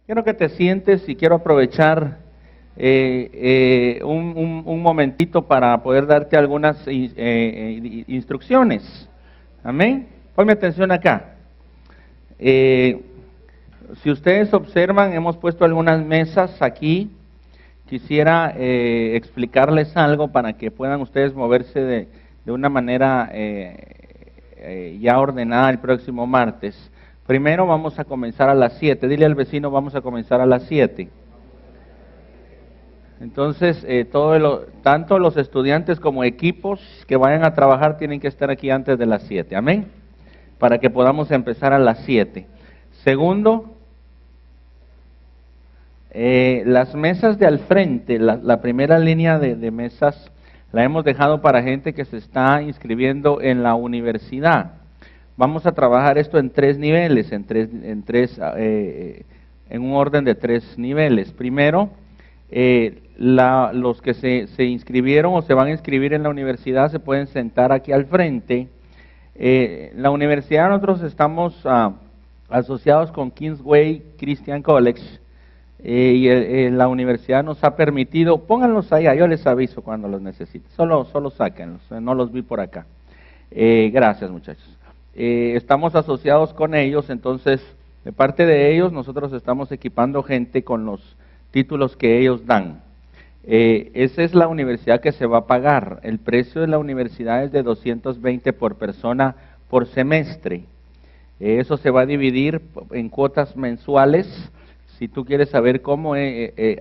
Quiero que te sientes y quiero aprovechar un momentito para poder darte algunas instrucciones. Amén. Ponme atención acá. Si ustedes observan, hemos puesto algunas mesas aquí. Quisiera explicarles algo para que puedan ustedes moverse de una manera ya ordenada el próximo martes. Primero vamos a comenzar a las 7. Dile al vecino, vamos a comenzar a las 7. Entonces, tanto los estudiantes como equipos que vayan a trabajar tienen que estar aquí antes de las 7. Amén. Para que podamos empezar a las 7. Segundo, las mesas de al frente, la primera línea de mesas, la hemos dejado para gente que se está inscribiendo en la universidad. Vamos a trabajar esto en 3 niveles, en un orden de 3 niveles. Primero, los que se inscribieron o se van a inscribir en la universidad se pueden sentar aquí al frente. La universidad, nosotros estamos asociados con Kingsway Christian College y la universidad nos ha permitido, pónganlos allá, yo les aviso cuando los necesiten, solo sáquenlos, no los vi por acá. Gracias, muchachos. Estamos asociados con ellos, entonces de parte de ellos nosotros estamos equipando gente con los títulos que ellos dan. Esa es la universidad que se va a pagar. El precio de la universidad es de $220 por persona por semestre. Eso se va a dividir en cuotas mensuales. Si tú quieres saber cómo,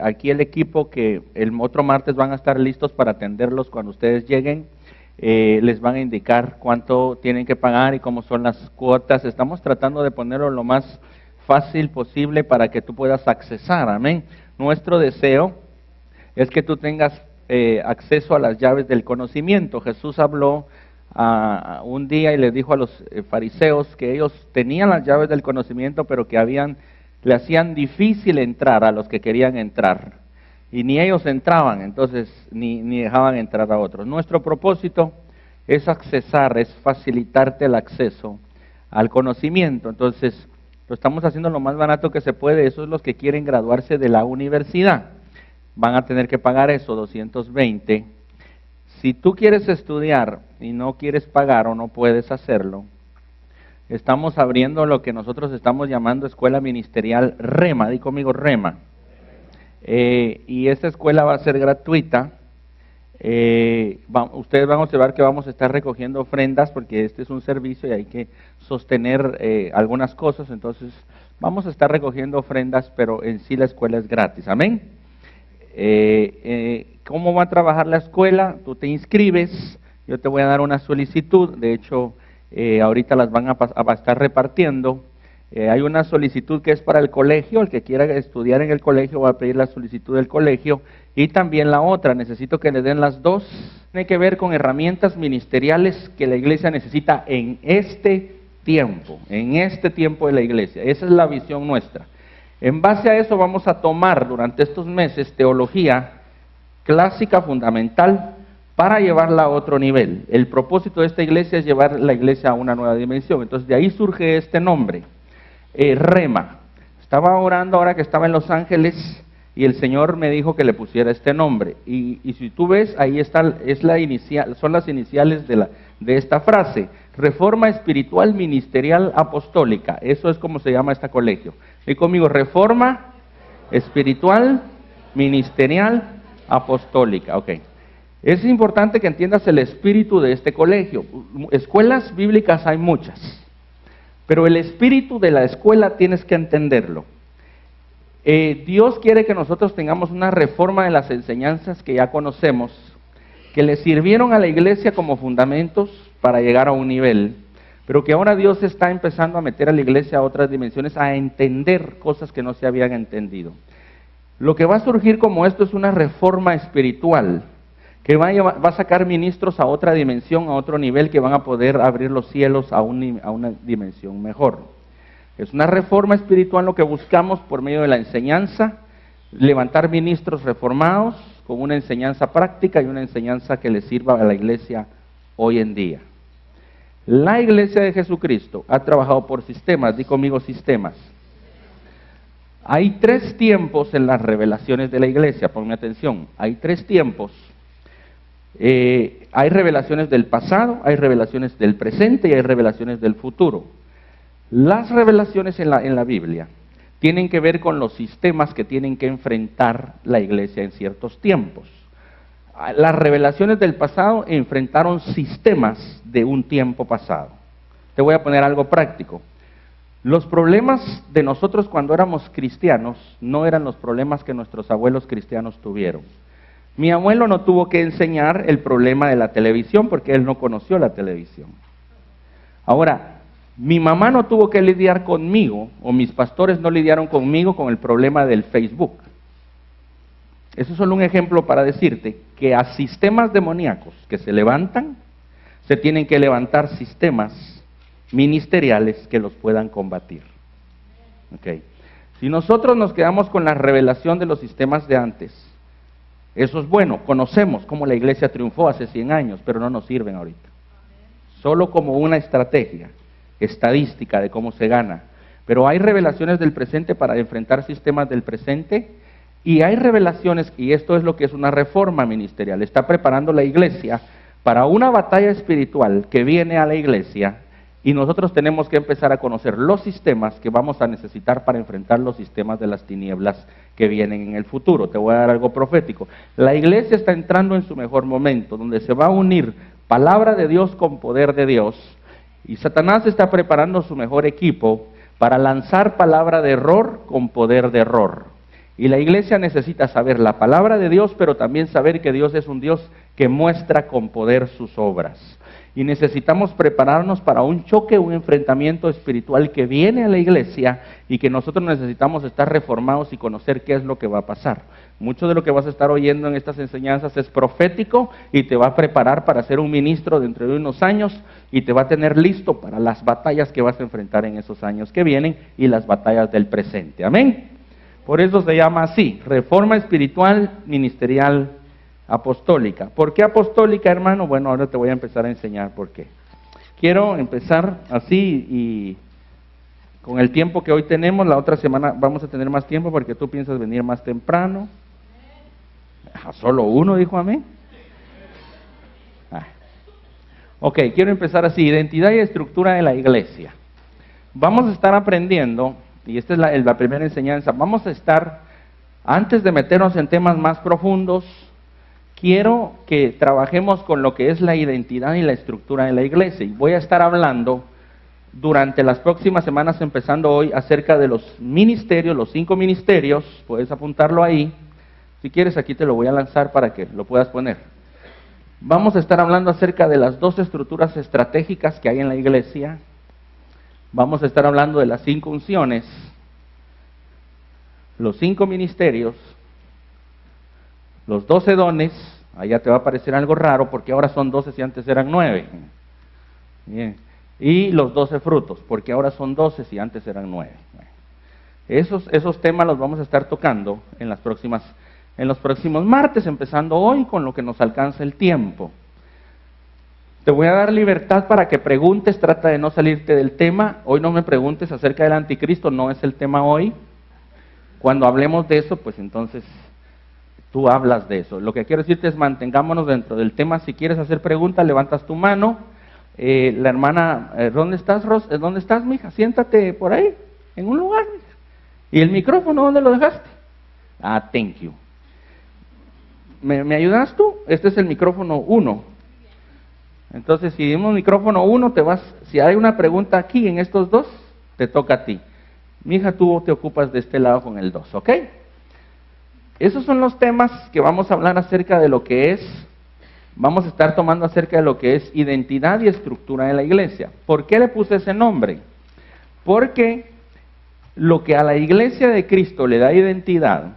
aquí el equipo que el otro martes van a estar listos para atenderlos cuando ustedes lleguen, les van a indicar cuánto tienen que pagar y cómo son las cuotas. Estamos tratando de ponerlo lo más fácil posible para que tú puedas accesar, amén. Nuestro deseo es que tú tengas acceso a las llaves del conocimiento. Jesús habló un día y les dijo a los fariseos que ellos tenían las llaves del conocimiento, pero que le hacían difícil entrar a los que querían entrar. Y ni ellos entraban, entonces ni dejaban entrar a otros. Nuestro propósito es accesar, es facilitarte el acceso al conocimiento. Entonces, lo estamos haciendo lo más barato que se puede. Esos son los que quieren graduarse de la universidad. Van a tener que pagar eso, 220. Si tú quieres estudiar y no quieres pagar o no puedes hacerlo, estamos abriendo lo que nosotros estamos llamando Escuela Ministerial Rema. Di conmigo, Rema. Y esta escuela va a ser gratuita. Ustedes van a observar que vamos a estar recogiendo ofrendas porque este es un servicio y hay que sostener algunas cosas. Entonces vamos a estar recogiendo ofrendas, pero en sí la escuela es gratis. Amén. ¿Cómo va a trabajar la escuela? Tú te inscribes, yo te voy a dar una solicitud. De hecho, ahorita las van a estar repartiendo. Hay una solicitud que es para el colegio. El que quiera estudiar en el colegio va a pedir la solicitud del colegio, y también la otra, necesito que le den las dos. Tiene que ver con herramientas ministeriales que la iglesia necesita en este tiempo de la iglesia. Esa es la visión nuestra. En base a eso vamos a tomar durante estos meses teología clásica fundamental para llevarla a otro nivel. El propósito de esta iglesia es llevar la iglesia a una nueva dimensión. Entonces de ahí surge este nombre. Rema. Estaba orando ahora que estaba en Los Ángeles y el Señor me dijo que le pusiera este nombre. Y si tú ves, ahí está, son las iniciales de esta frase. Reforma Espiritual Ministerial Apostólica. Eso es como se llama este colegio. Y conmigo, Reforma Espiritual Ministerial Apostólica. Ok. Es importante que entiendas el espíritu de este colegio. Escuelas bíblicas hay muchas, pero el espíritu de la escuela tienes que entenderlo. Dios quiere que nosotros tengamos una reforma de las enseñanzas que ya conocemos, que le sirvieron a la iglesia como fundamentos para llegar a un nivel, pero que ahora Dios está empezando a meter a la iglesia a otras dimensiones, a entender cosas que no se habían entendido. Lo que va a surgir como esto es una reforma espiritual, que va a sacar ministros a otra dimensión, a otro nivel, que van a poder abrir los cielos a una dimensión mejor. Es una reforma espiritual lo que buscamos por medio de la enseñanza, levantar ministros reformados con una enseñanza práctica y una enseñanza que le sirva a la iglesia hoy en día. La iglesia de Jesucristo ha trabajado por sistemas. Di conmigo, sistemas. Hay 3 tiempos en las revelaciones de la iglesia, ponme atención, hay 3 tiempos. Hay revelaciones del pasado, hay revelaciones del presente y hay revelaciones del futuro. Las revelaciones en la Biblia tienen que ver con los sistemas que tienen que enfrentar la iglesia en ciertos tiempos. Las revelaciones del pasado enfrentaron sistemas de un tiempo pasado. Te voy a poner algo práctico. Los problemas de nosotros cuando éramos cristianos no eran los problemas que nuestros abuelos cristianos tuvieron. Mi abuelo no tuvo que enseñar el problema de la televisión porque él no conoció la televisión. Ahora, mi mamá no tuvo que lidiar conmigo, o mis pastores no lidiaron conmigo con el problema del Facebook. Eso es solo un ejemplo para decirte que a sistemas demoníacos que se levantan, se tienen que levantar sistemas ministeriales que los puedan combatir. Okay. Si nosotros nos quedamos con la revelación de los sistemas de antes, eso es bueno, conocemos cómo la iglesia triunfó hace 100 años, pero no nos sirven ahorita. Solo como una estrategia estadística de cómo se gana. Pero hay revelaciones del presente para enfrentar sistemas del presente, y hay revelaciones, y esto es lo que es una reforma ministerial, está preparando la iglesia para una batalla espiritual que viene a la iglesia, y nosotros tenemos que empezar a conocer los sistemas que vamos a necesitar para enfrentar los sistemas de las tinieblas que vienen en el futuro. Te voy a dar algo profético. La iglesia está entrando en su mejor momento, donde se va a unir palabra de Dios con poder de Dios, y Satanás está preparando su mejor equipo para lanzar palabra de error con poder de error. Y la iglesia necesita saber la palabra de Dios, pero también saber que Dios es un Dios que muestra con poder sus obras. Y necesitamos prepararnos para un choque, un enfrentamiento espiritual que viene a la iglesia, y que nosotros necesitamos estar reformados y conocer qué es lo que va a pasar. Mucho de lo que vas a estar oyendo en estas enseñanzas es profético y te va a preparar para ser un ministro dentro de unos años, y te va a tener listo para las batallas que vas a enfrentar en esos años que vienen y las batallas del presente. Amén. Por eso se llama así, reforma espiritual ministerial apostólica. ¿Por qué apostólica, hermano? Bueno, ahora te voy a empezar a enseñar por qué. Quiero empezar así, y con el tiempo que hoy tenemos, la otra semana vamos a tener más tiempo porque tú piensas venir más temprano. Solo uno dijo amén. Ok, quiero empezar así, identidad y estructura de la iglesia. Vamos a estar aprendiendo, y esta es la primera enseñanza, vamos a estar, antes de meternos en temas más profundos, quiero que trabajemos con lo que es la identidad y la estructura de la iglesia. Y voy a estar hablando durante las próximas semanas, empezando hoy, acerca de los ministerios, los 5 ministerios. Puedes apuntarlo ahí. Si quieres, aquí te lo voy a lanzar para que lo puedas poner. Vamos a estar hablando acerca de las 2 estructuras estratégicas que hay en la iglesia. Vamos a estar hablando de las 5 unciones, los 5 ministerios, los 12 dones. Allá te va a parecer algo raro porque ahora son 12 si antes eran 9. Bien. Y los 12 frutos, porque ahora son 12 si antes eran 9. Esos temas los vamos a estar tocando en los próximos martes, empezando hoy con lo que nos alcanza el tiempo. Te voy a dar libertad para que preguntes, trata de no salirte del tema. Hoy no me preguntes acerca del anticristo, no es el tema hoy. Cuando hablemos de eso, pues entonces tú hablas de eso. Lo que quiero decirte es mantengámonos dentro del tema. Si quieres hacer preguntas, levantas tu mano. La hermana, ¿dónde estás, Ros? ¿Dónde estás, mija? Siéntate por ahí, en un lugar, mija. ¿Y el micrófono dónde lo dejaste? Thank you. ¿Me ayudas tú? Este es el micrófono 1. Entonces, si dimos micrófono 1, si hay una pregunta aquí en estos 2, te toca a ti. Mija, tú te ocupas de este lado con el 2, ¿ok? Esos son los temas que vamos a hablar acerca de lo que es, vamos a estar tomando acerca de lo que es identidad y estructura de la iglesia. ¿Por qué le puse ese nombre? Porque lo que a la iglesia de Cristo le da identidad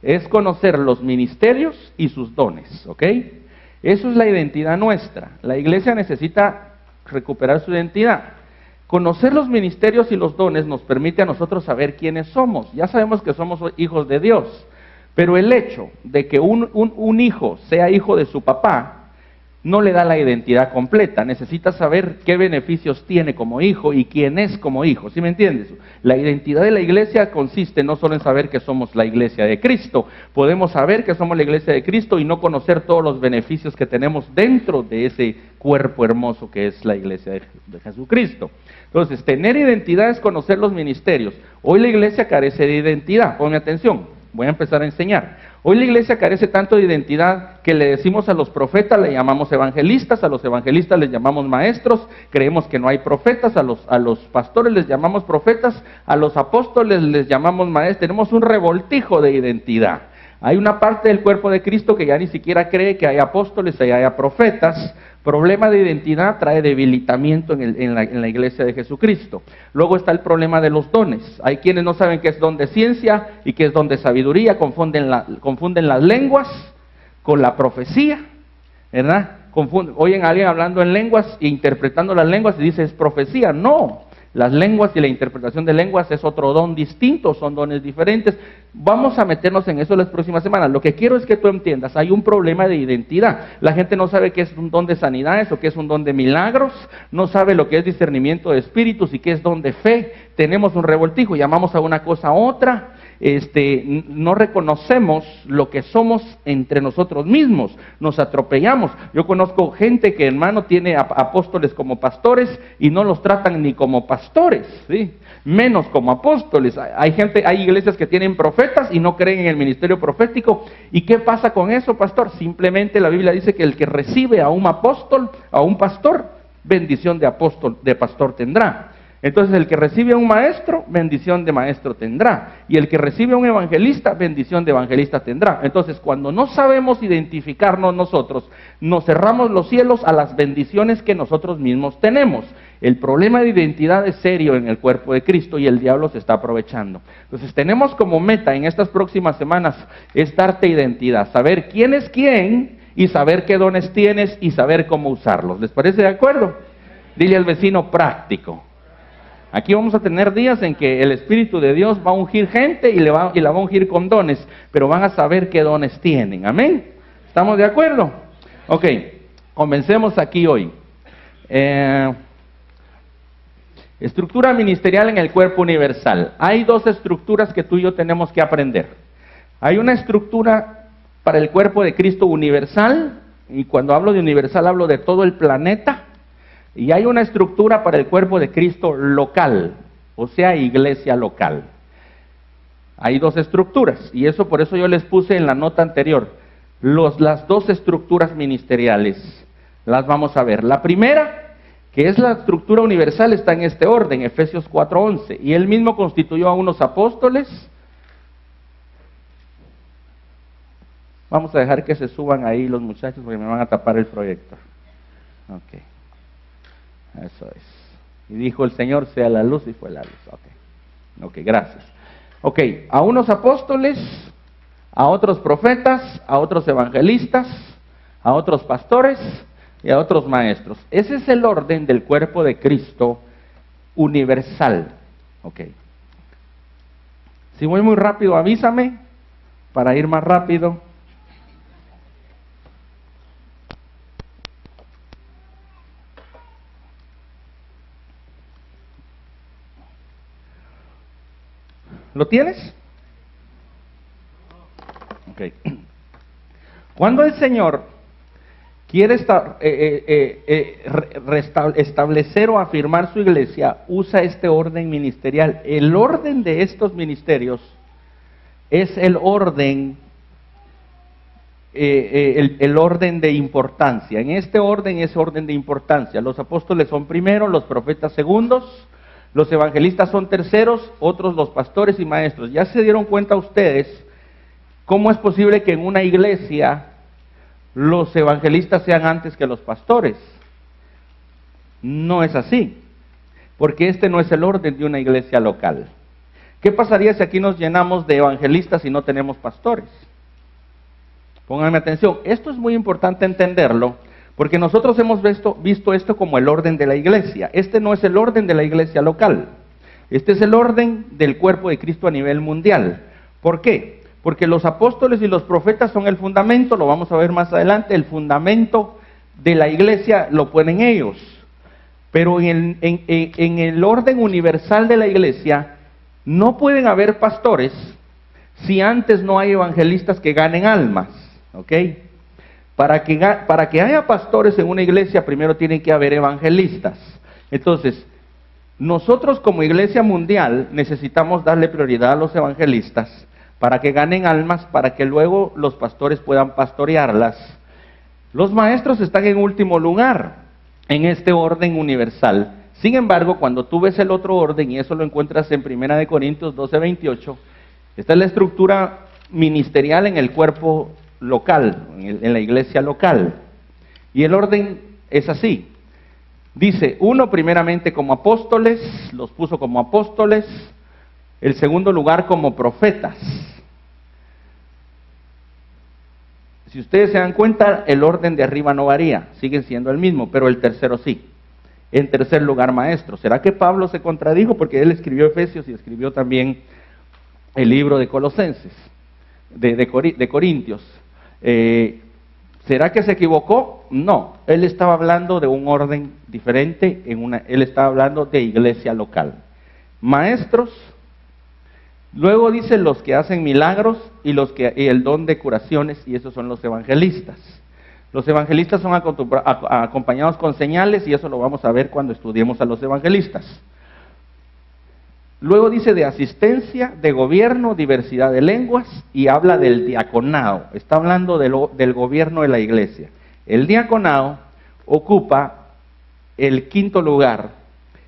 es conocer los ministerios y sus dones, ¿ok? Eso es la identidad nuestra. La iglesia necesita recuperar su identidad. Conocer los ministerios y los dones nos permite a nosotros saber quiénes somos. Ya sabemos que somos hijos de Dios, pero el hecho de que un hijo sea hijo de su papá no le da la identidad completa. Necesita saber qué beneficios tiene como hijo y quién es como hijo. ¿Sí me entiendes? La identidad de la iglesia consiste no solo en saber que somos la iglesia de Cristo. Podemos saber que somos la iglesia de Cristo y no conocer todos los beneficios que tenemos dentro de ese cuerpo hermoso que es la iglesia de Jesucristo. Entonces, tener identidad es conocer los ministerios. Hoy la iglesia carece de identidad. Ponme atención, voy a empezar a enseñar. Hoy la iglesia carece tanto de identidad que le decimos a los profetas, le llamamos evangelistas, a los evangelistas les llamamos maestros, creemos que no hay profetas, a los pastores les llamamos profetas, a los apóstoles les llamamos maestros. Tenemos un revoltijo de identidad. Hay una parte del cuerpo de Cristo que ya ni siquiera cree que hay apóstoles y haya profetas. Problema de identidad trae debilitamiento en la iglesia de Jesucristo. Luego está el problema de los dones. Hay quienes no saben qué es don de ciencia y qué es don de sabiduría, confunden las lenguas con la profecía, ¿verdad? Oyen a alguien hablando en lenguas e interpretando las lenguas y dice es profecía. No, las lenguas y la interpretación de lenguas es otro don distinto, son dones diferentes. Vamos a meternos en eso las próximas semanas. Lo que quiero es que tú entiendas, hay un problema de identidad. La gente no sabe qué es un don de sanidades o qué es un don de milagros, no sabe lo que es discernimiento de espíritus y qué es don de fe. Tenemos un revoltijo, llamamos a una cosa a otra. No reconocemos lo que somos entre nosotros mismos, nos atropellamos. Yo conozco gente que, hermano, tiene apóstoles como pastores y no los tratan ni como pastores, ¿sí? Menos como apóstoles. Hay iglesias que tienen profetas y no creen en el ministerio profético. ¿Y qué pasa con eso, pastor? Simplemente la Biblia dice que el que recibe a un apóstol, a un pastor, bendición de pastor tendrá. Entonces el que recibe a un maestro, bendición de maestro tendrá. Y el que recibe a un evangelista, bendición de evangelista tendrá. Entonces cuando no sabemos identificarnos nosotros, nos cerramos los cielos a las bendiciones que nosotros mismos tenemos. El problema de identidad es serio en el cuerpo de Cristo y el diablo se está aprovechando. Entonces tenemos como meta en estas próximas semanas es darte identidad, saber quién es quién y saber qué dones tienes y saber cómo usarlos. ¿Les parece de acuerdo? Dile al vecino práctico. Aquí vamos a tener días en que el Espíritu de Dios va a ungir gente y la va a ungir con dones, pero van a saber qué dones tienen. ¿Amén? ¿Estamos de acuerdo? Ok, comencemos aquí hoy. Estructura ministerial en el cuerpo universal. Hay dos estructuras que tú y yo tenemos que aprender. Hay una estructura para el cuerpo de Cristo universal, y cuando hablo de universal hablo de todo el planeta. Y hay una estructura para el cuerpo de Cristo local, o sea, iglesia local. Hay dos estructuras, y por eso yo les puse en la nota anterior, las dos estructuras ministeriales, las vamos a ver. La primera, que es la estructura universal, está en este orden, Efesios 4:11, y él mismo constituyó a unos apóstoles. Vamos a dejar que se suban ahí los muchachos porque me van a tapar el proyector. Ok. Eso es. Y dijo el Señor, sea la luz, y fue la luz. Ok, gracias. Ok, a unos apóstoles, a otros profetas, a otros evangelistas, a otros pastores y a otros maestros. Ese es el orden del cuerpo de Cristo universal. Ok. Si voy muy rápido, avísame para ir más rápido. ¿Lo tienes? Ok. Cuando el Señor quiere establecer o afirmar su iglesia, usa este orden ministerial. El orden de estos ministerios es el orden, el orden de importancia. En este orden es orden de importancia. Los apóstoles son primeros, los profetas segundos, los evangelistas son terceros, otros los pastores y maestros. ¿Ya se dieron cuenta ustedes cómo es posible que en una iglesia los evangelistas sean antes que los pastores? No es así, porque este no es el orden de una iglesia local. ¿Qué pasaría si aquí nos llenamos de evangelistas y no tenemos pastores? Pónganme atención, esto es muy importante entenderlo, porque nosotros hemos visto esto como el orden de la iglesia. Este no es el orden de la iglesia local. Este es el orden del cuerpo de Cristo a nivel mundial. ¿Por qué? Porque los apóstoles y los profetas son el fundamento, lo vamos a ver más adelante, el fundamento de la iglesia lo ponen ellos. Pero en el orden universal de la iglesia no pueden haber pastores si antes no hay evangelistas que ganen almas, ¿ok? Para que haya pastores en una iglesia, primero tiene que haber evangelistas. Entonces, nosotros como iglesia mundial necesitamos darle prioridad a los evangelistas para que ganen almas, para que luego los pastores puedan pastorearlas. Los maestros están en último lugar en este orden universal. Sin embargo, cuando tú ves el otro orden, y eso lo encuentras en 1 Corintios 12:28, esta es la estructura ministerial en el cuerpo local, en la iglesia local. Y el orden es así. Dice, uno primeramente como apóstoles, los puso como apóstoles, el segundo lugar como profetas. Si ustedes se dan cuenta, el orden de arriba no varía, siguen siendo el mismo, pero el tercero sí. En tercer lugar, maestro. ¿Será que Pablo se contradijo? Porque él escribió Efesios y escribió también el libro de Colosenses, de Corintios. ¿Será que se equivocó? No, él estaba hablando de un orden diferente, él estaba hablando de iglesia local. Maestros, luego dice los que hacen milagros y el don de curaciones, y esos son los evangelistas. Los evangelistas son acompañados con señales, y eso lo vamos a ver cuando estudiemos a los evangelistas. Luego dice de asistencia, de gobierno, diversidad de lenguas, y habla del diaconado. Está hablando del gobierno de la iglesia. El diaconado ocupa el quinto lugar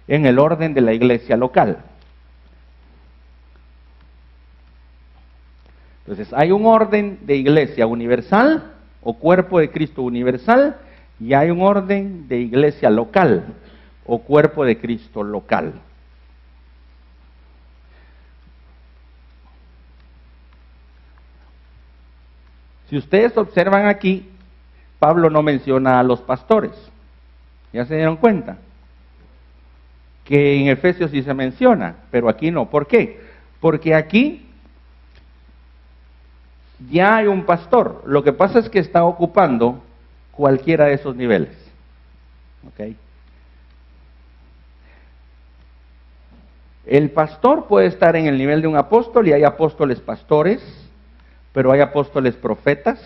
en el orden de la iglesia local. Entonces, hay un orden de iglesia universal o cuerpo de Cristo universal, y hay un orden de iglesia local o cuerpo de Cristo local. Si ustedes observan aquí, Pablo no menciona a los pastores. ¿Ya se dieron cuenta? Que en Efesios sí se menciona, pero aquí no. ¿Por qué? Porque aquí ya hay un pastor. Lo que pasa es que está ocupando cualquiera de esos niveles. ¿Ok? El pastor puede estar en el nivel de un apóstol, y hay apóstoles pastores, pero hay apóstoles profetas,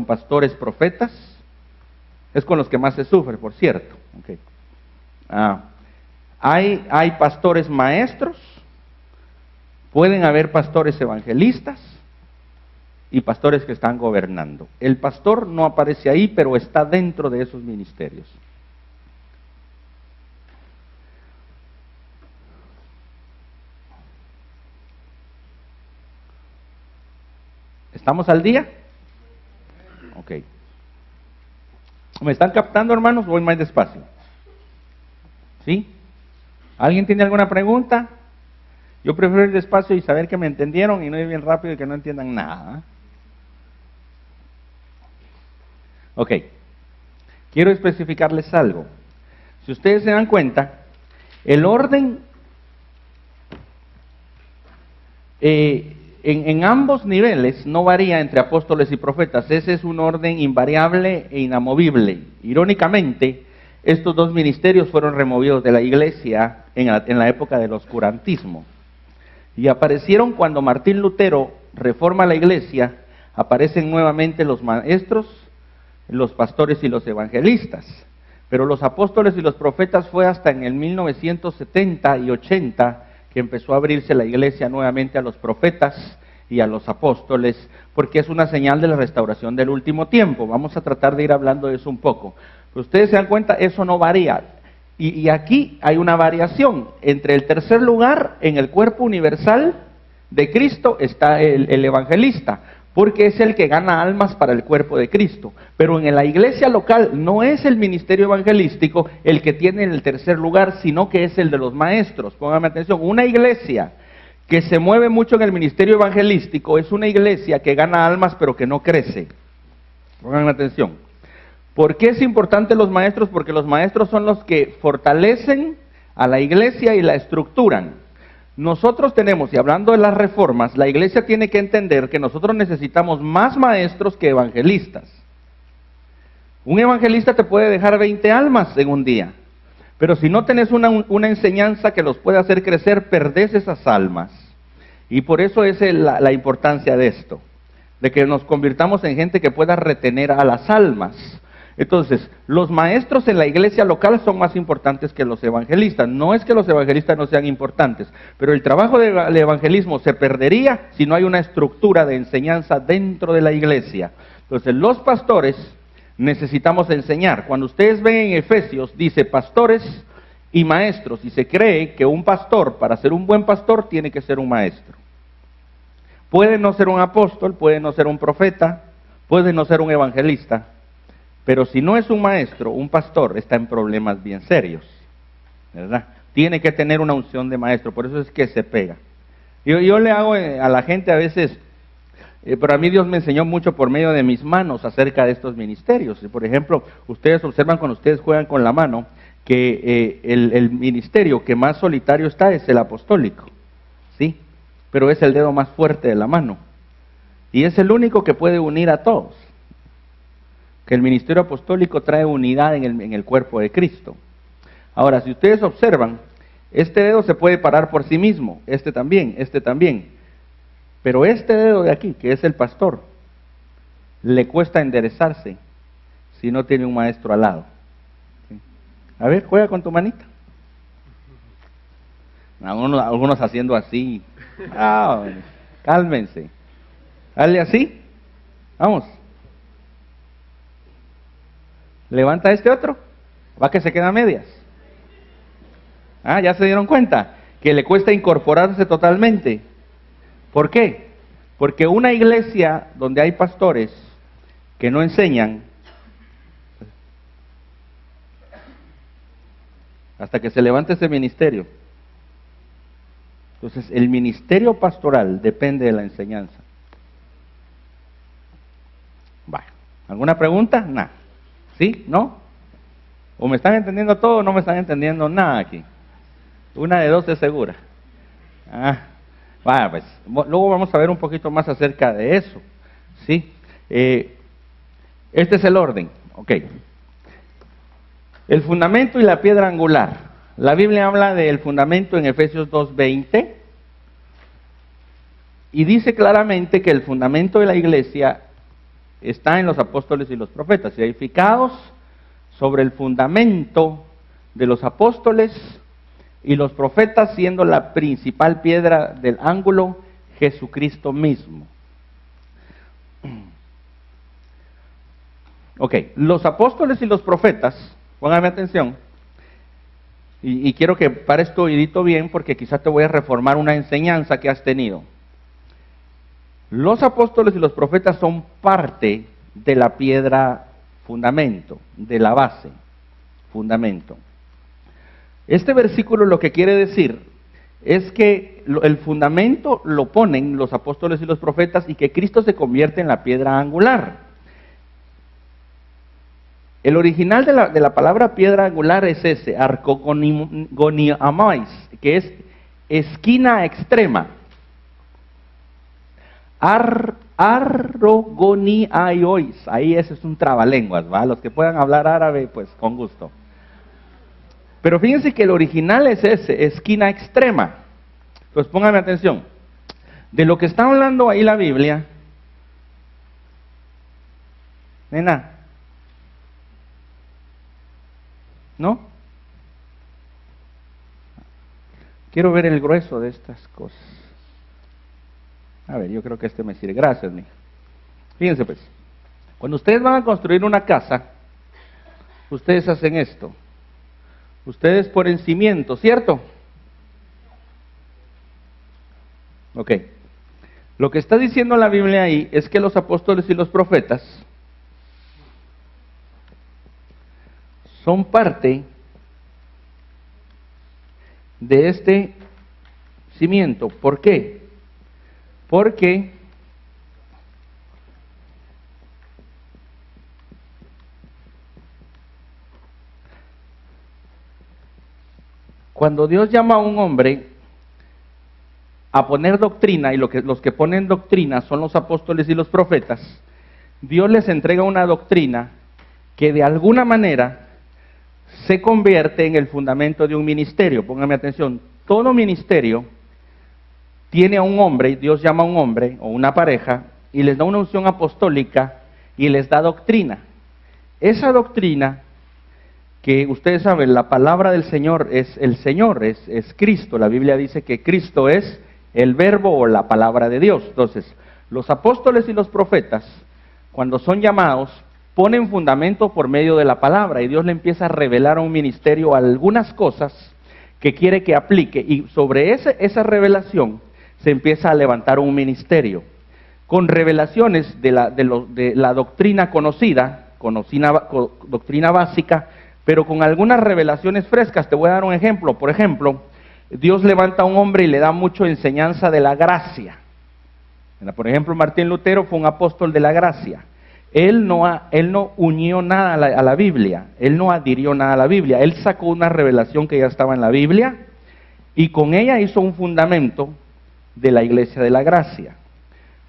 pastores profetas, es con los que más se sufre, por cierto. Okay. Hay pastores maestros, pueden haber pastores evangelistas y pastores que están gobernando. El pastor no aparece ahí, pero está dentro de esos ministerios. ¿Estamos al día? Ok. ¿Me están captando, hermanos? Voy más despacio. ¿Sí? ¿Alguien tiene alguna pregunta? Yo prefiero ir despacio y saber que me entendieron, y no ir bien rápido y que no entiendan nada. Ok. Quiero especificarles algo. Si ustedes se dan cuenta, el orden en ambos niveles no varía entre apóstoles y profetas. Ese es un orden invariable e inamovible. Irónicamente, estos dos ministerios fueron removidos de la iglesia en la época del oscurantismo. Y aparecieron cuando Martín Lutero reforma la iglesia, aparecen nuevamente los maestros, los pastores y los evangelistas. Pero los apóstoles y los profetas fue hasta en el 1970 y 80 que empezó a abrirse la iglesia nuevamente a los profetas y a los apóstoles, porque es una señal de la restauración del último tiempo. Vamos a tratar de ir hablando de eso un poco. Pero ustedes se dan cuenta, eso no varía. Y aquí hay una variación. Entre el tercer lugar, en el cuerpo universal de Cristo, está el evangelista, porque es el que gana almas para el cuerpo de Cristo. Pero en la iglesia local no es el ministerio evangelístico el que tiene el tercer lugar, sino que es el de los maestros. Pónganme atención, una iglesia que se mueve mucho en el ministerio evangelístico es una iglesia que gana almas pero que no crece. Pónganme atención. ¿Por qué es importante los maestros? Porque los maestros son los que fortalecen a la iglesia y la estructuran. Nosotros tenemos, y hablando de las reformas, la iglesia tiene que entender que nosotros necesitamos más maestros que evangelistas. Un evangelista te puede dejar 20 almas en un día, pero si no tenés una enseñanza que los pueda hacer crecer, perdés esas almas. Y por eso es la importancia de esto, de que nos convirtamos en gente que pueda retener a las almas. Entonces, los maestros en la iglesia local son más importantes que los evangelistas. No es que los evangelistas no sean importantes, pero el trabajo del evangelismo se perdería si no hay una estructura de enseñanza dentro de la iglesia. Entonces, los pastores necesitamos enseñar. Cuando ustedes ven en Efesios, dice pastores y maestros, y se cree que un pastor, para ser un buen pastor, tiene que ser un maestro. Puede no ser un apóstol, puede no ser un profeta, puede no ser un evangelista, pero si no es un maestro, un pastor está en problemas bien serios, ¿verdad? Tiene que tener una unción de maestro, por eso es que se pega. Yo le hago a la gente a veces, pero a mí Dios me enseñó mucho por medio de mis manos acerca de estos ministerios. Por ejemplo, ustedes observan cuando ustedes juegan con la mano, que el ministerio que más solitario está es el apostólico, ¿sí? Pero es el dedo más fuerte de la mano. Y es el único que puede unir a todos. Que el ministerio apostólico trae unidad en el cuerpo de Cristo. Ahora, si ustedes observan, este dedo se puede parar por sí mismo, este también. Pero este dedo de aquí, que es el pastor, le cuesta enderezarse si no tiene un maestro al lado. ¿Sí? A ver, juega con tu manita. Algunos haciendo así. Cálmense. Dale así. Vamos. Levanta este otro. Va que se queda a medias. Ya se dieron cuenta que le cuesta incorporarse totalmente. ¿Por qué? Porque una iglesia donde hay pastores que no enseñan, hasta que se levante ese ministerio. Entonces, el ministerio pastoral depende de la enseñanza. Bueno, ¿alguna pregunta? Nada. ¿Sí? ¿No? ¿O me están entendiendo todo o no me están entendiendo nada aquí? Una de dos es segura. Bueno, pues luego vamos a ver un poquito más acerca de eso. ¿Sí? Este es el orden. Ok. El fundamento y la piedra angular. La Biblia habla del fundamento en Efesios 2:20 y dice claramente que el fundamento de la iglesia está en los apóstoles y los profetas, edificados sobre el fundamento de los apóstoles y los profetas, siendo la principal piedra del ángulo Jesucristo mismo. Ok, los apóstoles y los profetas, pónganme atención, y quiero que pares tu oídito bien porque quizás te voy a reformar una enseñanza que has tenido. Los apóstoles y los profetas son parte de la piedra fundamento, de la base, fundamento. Este versículo lo que quiere decir es que el fundamento lo ponen los apóstoles y los profetas y que Cristo se convierte en la piedra angular. El original de la palabra piedra angular es ese, arcogoniamais, que es esquina extrema. Arrogoniaiois, ahí ese es un trabalenguas, ¿va? Los que puedan hablar árabe, pues con gusto. Pero fíjense que el original es ese, esquina extrema. Entonces pónganme atención. De lo que está hablando ahí la Biblia, nena, ¿no? Quiero ver el grueso de estas cosas. A ver, yo creo que este me sirve. Gracias, mija. Fíjense pues, cuando ustedes van a construir una casa, ustedes hacen esto. Ustedes ponen cimiento, ¿cierto? Ok. Lo que está diciendo la Biblia ahí es que los apóstoles y los profetas son parte de este cimiento. ¿Por qué? Porque cuando Dios llama a un hombre a poner doctrina, y los que ponen doctrina son los apóstoles y los profetas, Dios les entrega una doctrina que de alguna manera se convierte en el fundamento de un ministerio. Póngame atención, todo ministerio tiene a un hombre, Dios llama a un hombre o una pareja y les da una unción apostólica y les da doctrina. Esa doctrina, que ustedes saben, la palabra del Señor es el Señor, es Cristo. La Biblia dice que Cristo es el verbo o la palabra de Dios. Entonces, los apóstoles y los profetas, cuando son llamados, ponen fundamento por medio de la palabra y Dios le empieza a revelar a un ministerio algunas cosas que quiere que aplique, y sobre esa revelación se empieza a levantar un ministerio con revelaciones de la doctrina conocida, doctrina básica, pero con algunas revelaciones frescas. Te voy a dar un ejemplo. Por ejemplo, Dios levanta a un hombre y le da mucha enseñanza de la gracia. Por ejemplo, Martín Lutero fue un apóstol de la gracia. Él no unió nada a la Biblia, él no adhirió nada a la Biblia, él sacó una revelación que ya estaba en la Biblia y con ella hizo un fundamento de la iglesia de la gracia.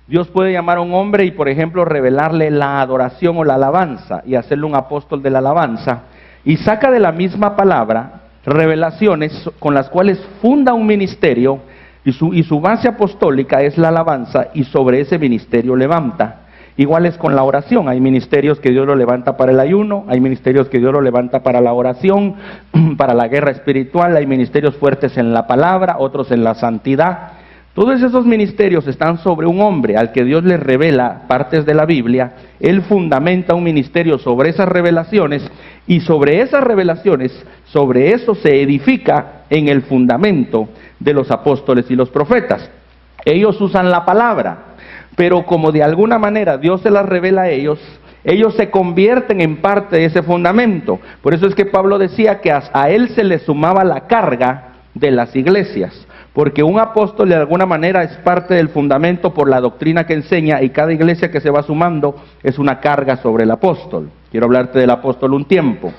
Dios puede llamar a un hombre y, por ejemplo, revelarle la adoración o la alabanza y hacerle un apóstol de la alabanza, y saca de la misma palabra revelaciones con las cuales funda un ministerio, y su base apostólica es la alabanza, y sobre ese ministerio levanta. Igual es con la oración. Hay ministerios que Dios lo levanta para el ayuno, hay ministerios que Dios lo levanta para la oración, para la guerra espiritual, hay ministerios fuertes en la palabra, otros en la santidad. Todos esos ministerios están sobre un hombre al que Dios le revela partes de la Biblia. Él fundamenta un ministerio sobre esas revelaciones, y sobre esas revelaciones, sobre eso se edifica en el fundamento de los apóstoles y los profetas. Ellos usan la palabra, pero como de alguna manera Dios se las revela a ellos se convierten en parte de ese fundamento. Por eso es que Pablo decía que a él se le sumaba la carga de las iglesias, porque un apóstol de alguna manera es parte del fundamento por la doctrina que enseña, y cada iglesia que se va sumando es una carga sobre el apóstol. Quiero hablarte del apóstol un tiempo.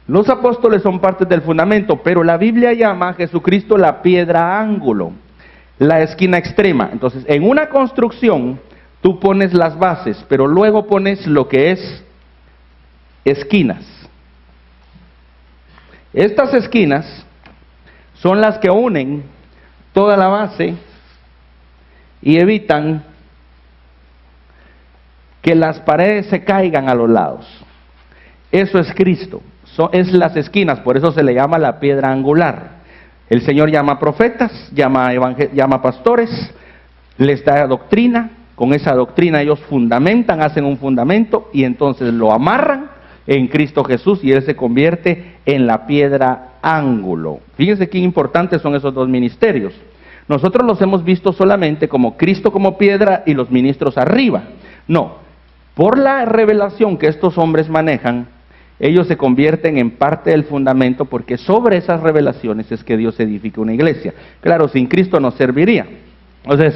Los apóstoles son parte del fundamento, pero la Biblia llama a Jesucristo la piedra ángulo, la esquina extrema. Entonces, en una construcción tú pones las bases, pero luego pones lo que es esquinas. Estas esquinas son las que unen toda la base y evitan que las paredes se caigan a los lados. Eso es Cristo, es las esquinas, por eso se le llama la piedra angular. El Señor llama profetas, llama pastores, les da doctrina, con esa doctrina ellos fundamentan, hacen un fundamento y entonces lo amarran en Cristo Jesús y Él se convierte en la piedra ángulo. Fíjense qué importantes son esos dos ministerios. Nosotros los hemos visto solamente como Cristo como piedra y los ministros arriba. No, por la revelación que estos hombres manejan, ellos se convierten en parte del fundamento, porque sobre esas revelaciones es que Dios edifica una iglesia. Claro, sin Cristo no serviría. Entonces,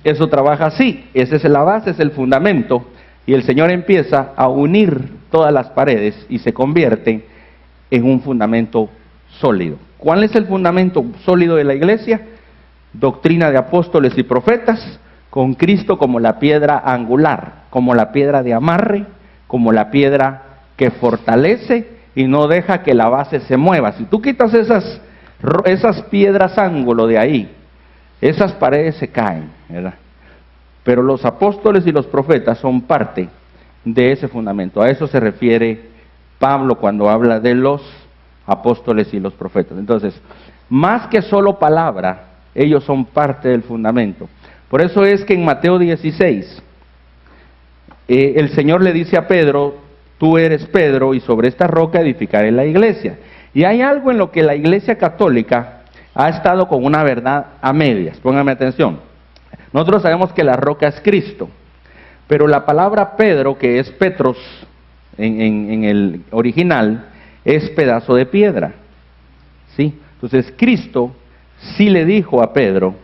eso trabaja así, esa es la base, es el fundamento, y el Señor empieza a unir todas las paredes y se convierte en un fundamento sólido. ¿Cuál es el fundamento sólido de la iglesia? Doctrina de apóstoles y profetas, con Cristo como la piedra angular, como la piedra de amarre, como la piedra que fortalece y no deja que la base se mueva. Si tú quitas esas piedras ángulo de ahí, esas paredes se caen, ¿verdad? Pero los apóstoles y los profetas son parte de ese fundamento. A eso se refiere Pablo cuando habla de los apóstoles y los profetas. Entonces, más que solo palabra, ellos son parte del fundamento. Por eso es que en Mateo 16, el Señor le dice a Pedro: tú eres Pedro, y sobre esta roca edificaré la iglesia. Y hay algo en lo que la iglesia católica ha estado con una verdad a medias. Póngame atención. Nosotros sabemos que la roca es Cristo, pero la palabra Pedro, que es Petros en el original, es pedazo de piedra, ¿sí? Entonces Cristo sí le dijo a Pedro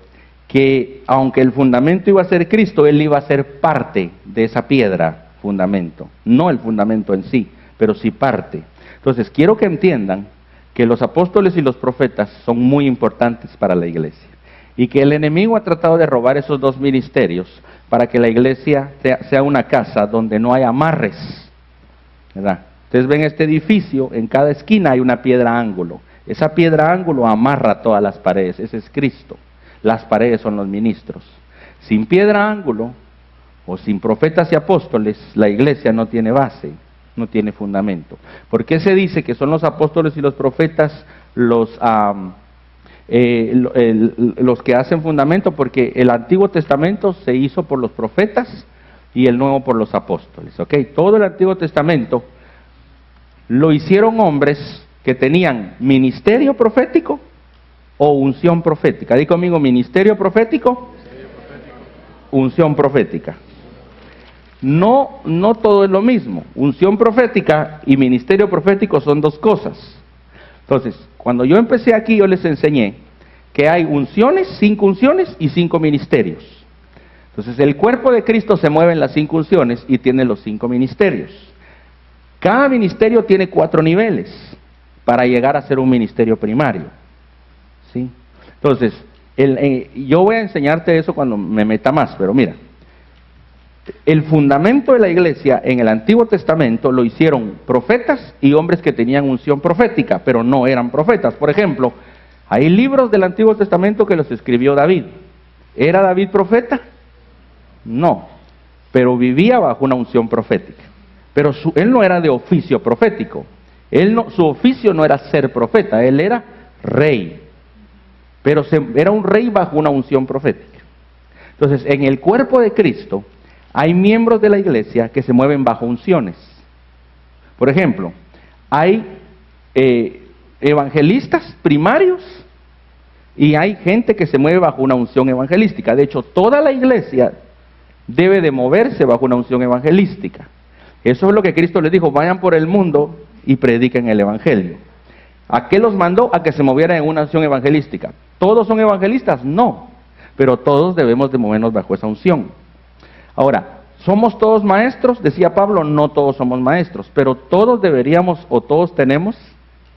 que aunque el fundamento iba a ser Cristo, él iba a ser parte de esa piedra fundamento, no el fundamento en sí, pero sí parte. Entonces quiero que entiendan que los apóstoles y los profetas son muy importantes para la iglesia, y que el enemigo ha tratado de robar esos dos ministerios para que la iglesia sea una casa donde no hay amarres, ¿verdad? Ustedes ven este edificio, en cada esquina hay una piedra ángulo. Esa piedra ángulo amarra todas las paredes, ese es Cristo. Las paredes son los ministros. Sin piedra ángulo o sin profetas y apóstoles, la iglesia no tiene base, no tiene fundamento. ¿Por qué se dice que son los apóstoles y los profetas los que hacen fundamento? Porque el Antiguo Testamento se hizo por los profetas y el Nuevo por los apóstoles. ¿Ok? Todo el Antiguo Testamento lo hicieron hombres que tenían ministerio profético o unción profética. Di conmigo, ministerio profético, unción profética. No todo es lo mismo. Unción profética y ministerio profético son dos cosas. Entonces, cuando yo empecé aquí, yo les enseñé que hay unciones, 5 unciones y 5 ministerios. Entonces, el cuerpo de Cristo se mueve en las 5 unciones y tiene los 5 ministerios. Cada ministerio tiene 4 niveles para llegar a ser un ministerio primario. ¿Sí? Entonces, yo voy a enseñarte eso cuando me meta más, pero mira, el fundamento de la iglesia en el Antiguo Testamento lo hicieron profetas y hombres que tenían unción profética, pero no eran profetas. Por ejemplo, hay libros del Antiguo Testamento que los escribió David. ¿Era David profeta? No, pero vivía bajo una unción profética. Pero él no era de oficio profético. Su oficio no era ser profeta, él era rey. Pero era un rey bajo una unción profética. Entonces, en el cuerpo de Cristo hay miembros de la iglesia que se mueven bajo unciones. Por ejemplo, hay evangelistas primarios y hay gente que se mueve bajo una unción evangelística. De hecho, toda la iglesia debe de moverse bajo una unción evangelística. Eso es lo que Cristo les dijo: vayan por el mundo y prediquen el evangelio. ¿A qué los mandó? A que se movieran en una unción evangelística. ¿Todos son evangelistas? No, pero todos debemos de movernos bajo esa unción. Ahora, ¿somos todos maestros? Decía Pablo, no todos somos maestros, pero todos deberíamos o todos tenemos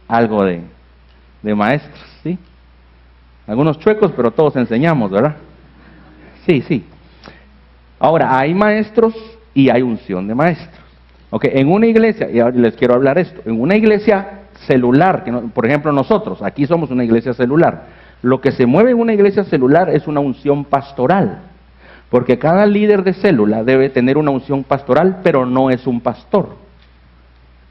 algo de maestros, ¿sí? Algunos chuecos, pero todos enseñamos, ¿verdad? Sí. Ahora, hay maestros y hay unción de maestros. Ok, en una iglesia, y ahora les quiero hablar esto, en una iglesia celular, por ejemplo nosotros, aquí somos una iglesia celular, lo que se mueve en una iglesia celular es una unción pastoral, porque cada líder de célula debe tener una unción pastoral, pero no es un pastor,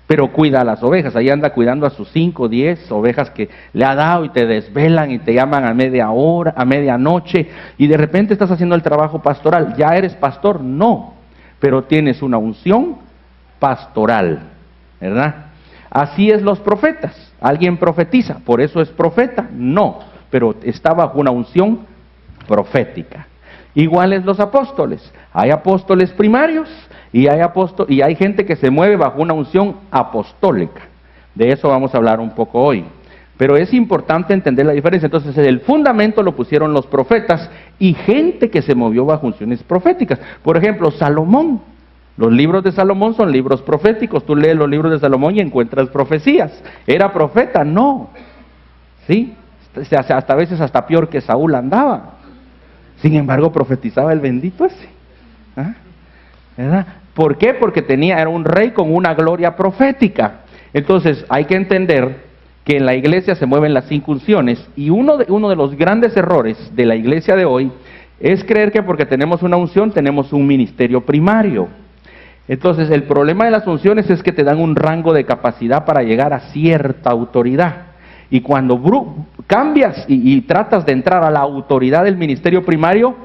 pero cuida a las ovejas. Ahí anda cuidando a sus 5 o 10 ovejas que le ha dado, y te desvelan y te llaman a media hora, a medianoche, y de repente estás haciendo el trabajo pastoral. ¿Ya eres pastor? No, pero tienes una unción pastoral, ¿verdad? Así es los profetas. ¿Alguien profetiza? ¿Por eso es profeta? No, pero está bajo una unción profética. Igual es los apóstoles. Hay apóstoles primarios y hay gente que se mueve bajo una unción apostólica. De eso vamos a hablar un poco hoy. Pero es importante entender la diferencia. Entonces, el fundamento lo pusieron los profetas y gente que se movió bajo unciones proféticas. Por ejemplo, Salomón. Los libros de Salomón son libros proféticos. Tú lees los libros de Salomón y encuentras profecías. ¿Era profeta? No. ¿Sí? Hasta a veces hasta peor que Saúl andaba. Sin embargo, profetizaba el bendito ese. ¿Ah? ¿Verdad? ¿Por qué? Porque era un rey con una gloria profética. Entonces, hay que entender que en la iglesia se mueven las 5 unciones, y uno de los grandes errores de la iglesia de hoy es creer que porque tenemos una unción tenemos un ministerio primario. Entonces, el problema de las unciones es que te dan un rango de capacidad para llegar a cierta autoridad. Y cuando cambias y tratas de entrar a la autoridad del ministerio primario,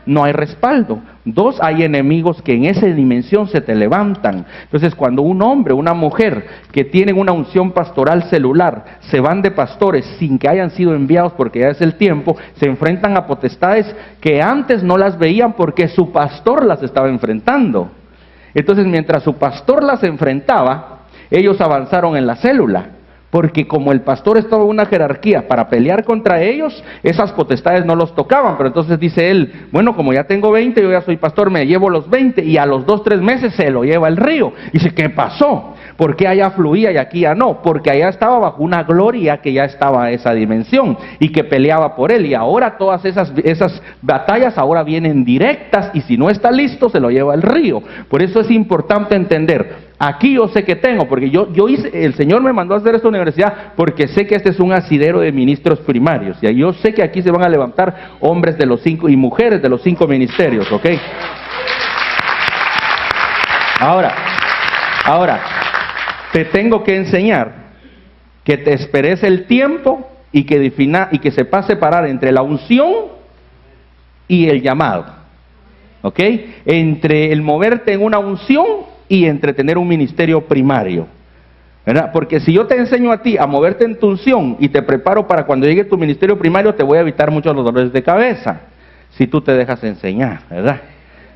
no hay respaldo. 2, hay enemigos que en esa dimensión se te levantan. Entonces, cuando un hombre, una mujer que tienen una unción pastoral celular, se van de pastores sin que hayan sido enviados porque ya es el tiempo, se enfrentan a potestades que antes no las veían porque su pastor las estaba enfrentando. Entonces, mientras su pastor las enfrentaba, ellos avanzaron en la célula. Porque como el pastor estaba en una jerarquía para pelear contra ellos, esas potestades no los tocaban. Pero entonces dice él, bueno, como ya tengo 20, yo ya soy pastor, me llevo los 20, y a los 2 o 3 meses se lo lleva el río. Y dice, ¿qué pasó? ¿Por qué allá fluía y aquí ya no? Porque allá estaba bajo una gloria que ya estaba a esa dimensión y que peleaba por él. Y ahora todas esas batallas ahora vienen directas, y si no está listo se lo lleva el río. Por eso es importante entender, Aquí yo sé que tengo, porque yo hice, el Señor me mandó a hacer esta universidad porque sé que este es un asidero de ministros primarios. Y yo sé que aquí se van a levantar hombres de los 5 y mujeres de los 5 ministerios, ¿ok? Ahora, te tengo que enseñar que te esperes el tiempo y que sepas separar entre la unción y el llamado, ¿ok? Entre el moverte en una unción y entre tener un ministerio primario, ¿verdad? Porque si yo te enseño a ti a moverte en tu unción y te preparo para cuando llegue tu ministerio primario, te voy a evitar muchos los dolores de cabeza, si tú te dejas enseñar, ¿verdad?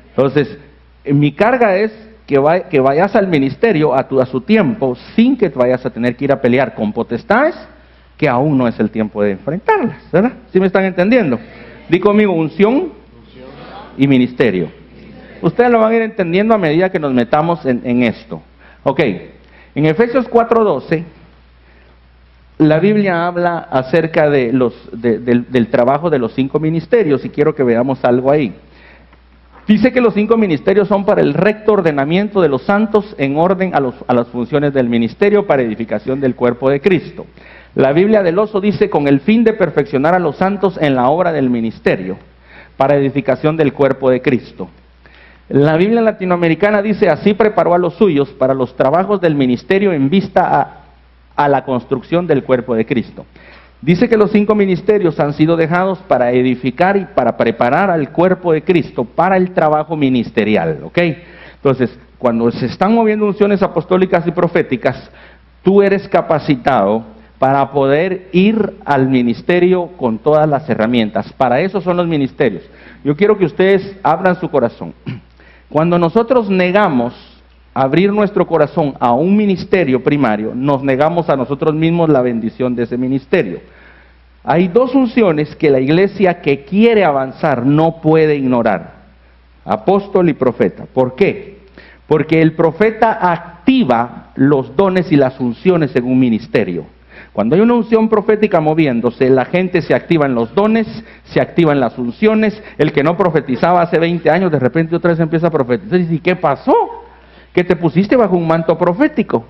Entonces, mi carga es que vayas al ministerio a su tiempo, sin que te vayas a tener que ir a pelear con potestades, que aún no es el tiempo de enfrentarlas, ¿verdad? ¿Sí me están entendiendo? Di conmigo, unción y ministerio. Ustedes lo van a ir entendiendo a medida que nos metamos en esto. Ok, en Efesios 4:12, la Biblia habla acerca de del trabajo de los 5 ministerios, y quiero que veamos algo ahí. Dice que los 5 ministerios son para el recto ordenamiento de los santos en orden a las funciones del ministerio para edificación del cuerpo de Cristo. La Biblia del Oso dice con el fin de perfeccionar a los santos en la obra del ministerio para edificación del cuerpo de Cristo. La Biblia latinoamericana dice, así preparó a los suyos para los trabajos del ministerio en vista a la construcción del cuerpo de Cristo. Dice que los 5 ministerios han sido dejados para edificar y para preparar al cuerpo de Cristo para el trabajo ministerial, ¿ok? Entonces, cuando se están moviendo unciones apostólicas y proféticas, tú eres capacitado para poder ir al ministerio con todas las herramientas. Para eso son los ministerios. Yo quiero que ustedes abran su corazón. Cuando nosotros negamos abrir nuestro corazón a un ministerio primario, nos negamos a nosotros mismos la bendición de ese ministerio. Hay 2 unciones que la iglesia que quiere avanzar no puede ignorar: apóstol y profeta. ¿Por qué? Porque el profeta activa los dones y las unciones en un ministerio. Cuando hay una unción profética moviéndose, la gente se activa en los dones, se activa en las unciones. El que no profetizaba hace 20 años, de repente otra vez empieza a profetizar. ¿Y qué pasó? Que te pusiste bajo un manto profético.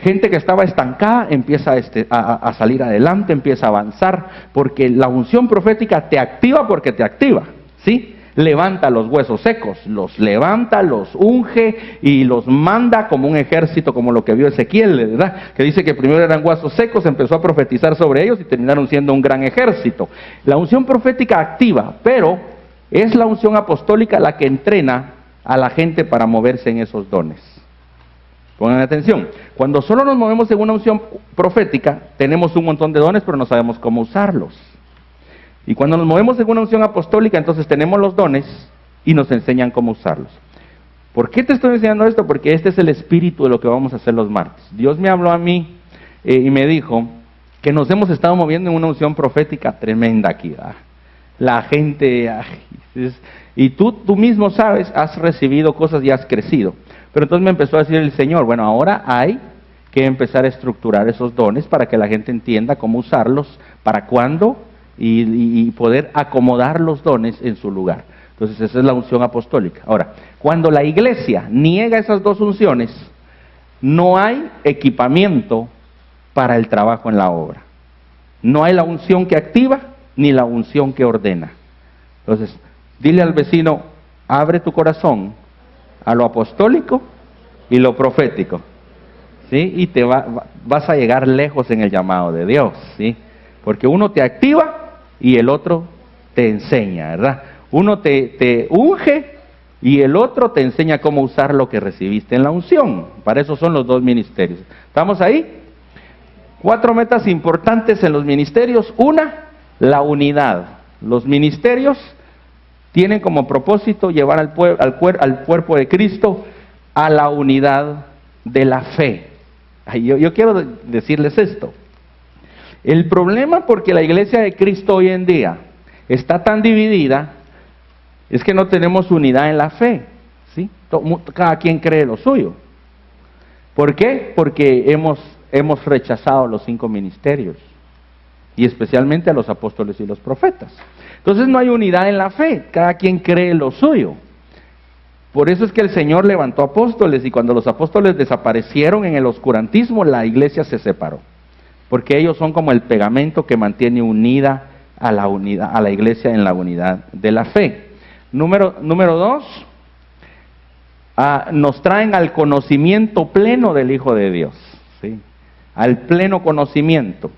Gente que estaba estancada empieza a salir adelante, empieza a avanzar, porque la unción profética te activa porque te activa, ¿sí? Levanta los huesos secos, los levanta, los unge y los manda como un ejército, como lo que vio Ezequiel, ¿verdad? Que dice que primero eran huesos secos, empezó a profetizar sobre ellos y terminaron siendo un gran ejército. La unción profética activa, pero es la unción apostólica la que entrena a la gente para moverse en esos dones. Pongan atención, cuando solo nos movemos en una unción profética, tenemos un montón de dones, pero no sabemos cómo usarlos. Y cuando nos movemos en una unción apostólica, entonces tenemos los dones y nos enseñan cómo usarlos. ¿Por qué te estoy enseñando esto? Porque este es el espíritu de lo que vamos a hacer los martes. Dios me habló a mí y me dijo que nos hemos estado moviendo en una unción profética tremenda aquí, ¿verdad? La gente, y tú mismo sabes, has recibido cosas y has crecido. Pero entonces me empezó a decir el Señor, bueno, ahora hay que empezar a estructurar esos dones para que la gente entienda cómo usarlos, para cuándo, y poder acomodar los dones en su lugar. Entonces esa es la unción apostólica. Ahora, cuando la iglesia niega esas 2 unciones, no hay equipamiento para el trabajo en la obra. No hay la unción que activa ni la unción que ordena. Entonces, dile al vecino, abre tu corazón a lo apostólico y lo profético, ¿sí? Y vas a llegar lejos en el llamado de Dios, ¿sí? Porque uno te activa y el otro te enseña, ¿verdad? Uno te unge y el otro te enseña cómo usar lo que recibiste en la unción. Para eso son los 2 ministerios. ¿Estamos ahí? 4 metas importantes en los ministerios. Una, la unidad. Los ministerios tienen como propósito llevar al cuerpo de Cristo a la unidad de la fe. Yo quiero decirles esto. El problema porque la iglesia de Cristo hoy en día está tan dividida es que no tenemos unidad en la fe, ¿sí? Cada quien cree lo suyo. ¿Por qué? Porque hemos rechazado los 5 ministerios y especialmente a los apóstoles y los profetas. Entonces no hay unidad en la fe, cada quien cree lo suyo. Por eso es que el Señor levantó apóstoles, y cuando los apóstoles desaparecieron en el oscurantismo, la iglesia se separó. Porque ellos son como el pegamento que mantiene unida a la iglesia en la unidad de la fe. Número 2, nos traen al conocimiento pleno del Hijo de Dios, ¿sí? Al pleno conocimiento.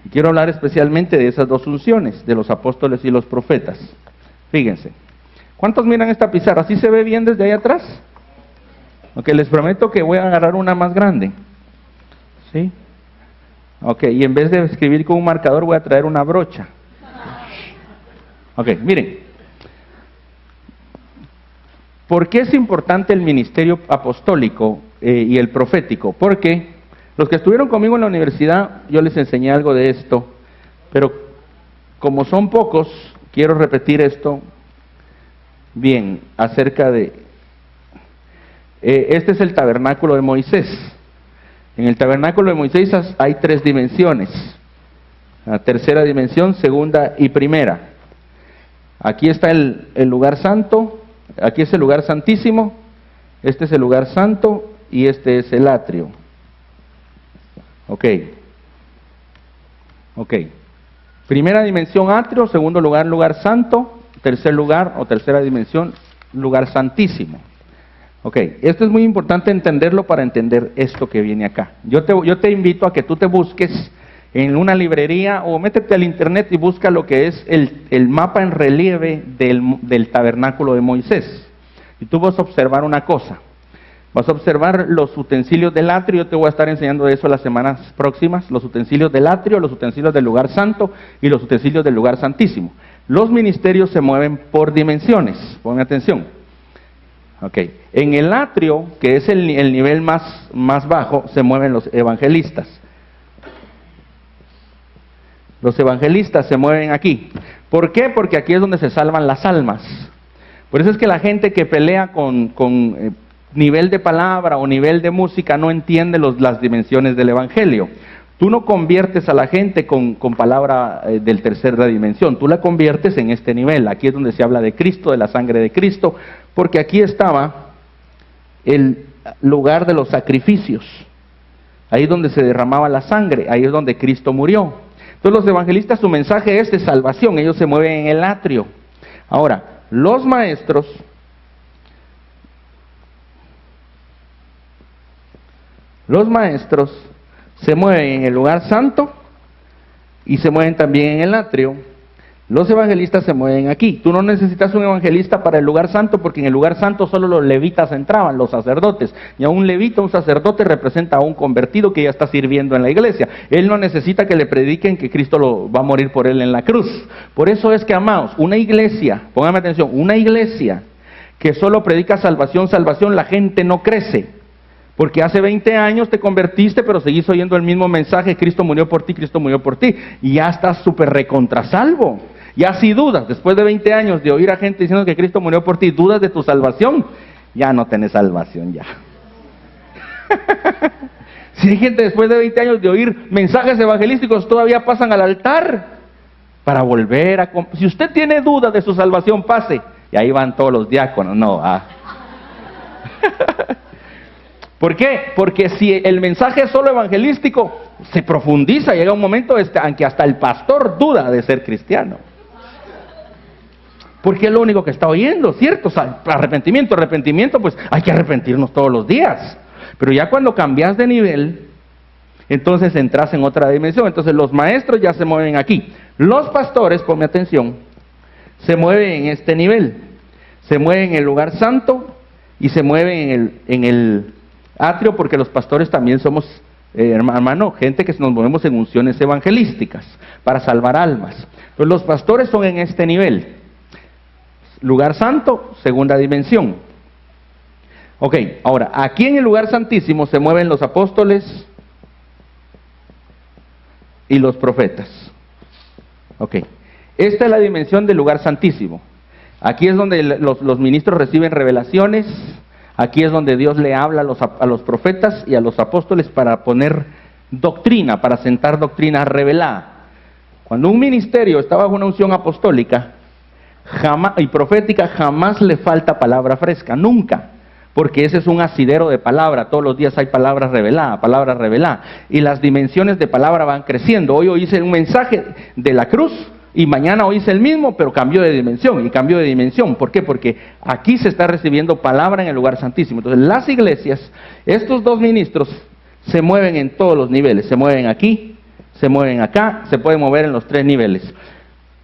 Y quiero hablar especialmente de esas dos unciones, de los apóstoles y los profetas. Fíjense, ¿cuántos miran esta pizarra? ¿Sí se ve bien desde ahí atrás? Ok, les prometo que voy a agarrar una más grande. ¿Sí? Ok, y en vez de escribir con un marcador voy a traer una brocha. Ok, miren. ¿Por qué es importante el ministerio apostólico y el profético? Porque los que estuvieron conmigo en la universidad, yo les enseñé algo de esto, pero como son pocos, quiero repetir esto bien, acerca de... este es el tabernáculo de Moisés. En el tabernáculo de Moisés hay 3 dimensiones. La tercera dimensión, segunda y primera. Aquí está el lugar santo. Aquí es el lugar santísimo, este es el lugar santo y este es el atrio. Ok. Primera dimensión, atrio; segundo lugar, lugar santo; tercer lugar o tercera dimensión, lugar santísimo. Ok, esto es muy importante entenderlo para entender esto que viene acá. Yo te invito a que tú te busques en una librería o métete al internet y busca lo que es el mapa en relieve del tabernáculo de Moisés. Y tú vas a observar una cosa. Vas a observar los utensilios del atrio. Yo te voy a estar enseñando de eso las semanas próximas. Los utensilios del atrio, los utensilios del lugar santo y los utensilios del lugar santísimo. Los ministerios se mueven por dimensiones. Pongan atención. Okay. En el atrio, que es el nivel más bajo, se mueven los evangelistas. Los evangelistas se mueven aquí. ¿Por qué? Porque aquí es donde se salvan las almas. Por eso es que la gente que pelea con nivel de palabra o nivel de música no entiende las dimensiones del evangelio. Tú no conviertes a la gente con palabra del tercera dimensión, tú la conviertes en este nivel. Aquí es donde se habla de Cristo, de la sangre de Cristo, porque aquí estaba el lugar de los sacrificios. Ahí es donde se derramaba la sangre, ahí es donde Cristo murió. Entonces los evangelistas, su mensaje es de salvación, ellos se mueven en el atrio. Ahora, los maestros se mueven en el lugar santo y se mueven también en el atrio. Los evangelistas se mueven aquí. Tú no necesitas un evangelista para el lugar santo, porque en el lugar santo solo los levitas entraban, los sacerdotes. Y a un levita, un sacerdote, representa a un convertido que ya está sirviendo en la iglesia. Él no necesita que le prediquen que Cristo va a morir por él en la cruz. Por eso es que, amados, una iglesia, póngame atención, una iglesia que solo predica salvación, la gente no crece. Porque hace 20 años te convertiste, pero seguís oyendo el mismo mensaje: Cristo murió por ti, Cristo murió por ti. Y ya estás súper recontrasalvo. Ya si dudas, después de 20 años de oír a gente diciendo que Cristo murió por ti, dudas de tu salvación, ya no tenés salvación ya. Si hay gente después de 20 años de oír mensajes evangelísticos, todavía pasan al altar para volver a... Si usted tiene dudas de su salvación, pase. Y ahí van todos los diáconos. No, ¿Por qué? Porque si el mensaje es solo evangelístico, se profundiza, llega un momento en que hasta el pastor duda de ser cristiano. Porque es lo único que está oyendo, ¿cierto? O sea, arrepentimiento, pues hay que arrepentirnos todos los días. Pero ya cuando cambias de nivel, entonces entras en otra dimensión. Entonces los maestros ya se mueven aquí. Los pastores, ponme atención, se mueven en este nivel. Se mueven en el lugar santo y se mueven en el atrio, porque los pastores también somos, hermano, gente que nos movemos en unciones evangelísticas para salvar almas. Entonces los pastores son en este nivel. Lugar santo, segunda dimensión. Ok, ahora, aquí en el lugar santísimo se mueven los apóstoles y los profetas. Ok, esta es la dimensión del lugar santísimo. Aquí es donde los ministros reciben revelaciones. Aquí es donde Dios le habla a los profetas y a los apóstoles para poner doctrina, para sentar doctrina revelada. Cuando un ministerio está bajo una unción apostólica, jamás, y profética, jamás le falta palabra fresca, nunca. Porque ese es un asidero de palabra, todos los días hay palabra revelada, y las dimensiones de palabra van creciendo. Hoy oíste un mensaje de la cruz, y mañana oíste el mismo, pero cambió de dimensión, y cambió de dimensión. ¿Por qué? Porque aquí se está recibiendo palabra en el lugar santísimo. Entonces las iglesias, estos dos ministros, se mueven en todos los niveles, se mueven aquí, se mueven acá, se pueden mover en los tres niveles.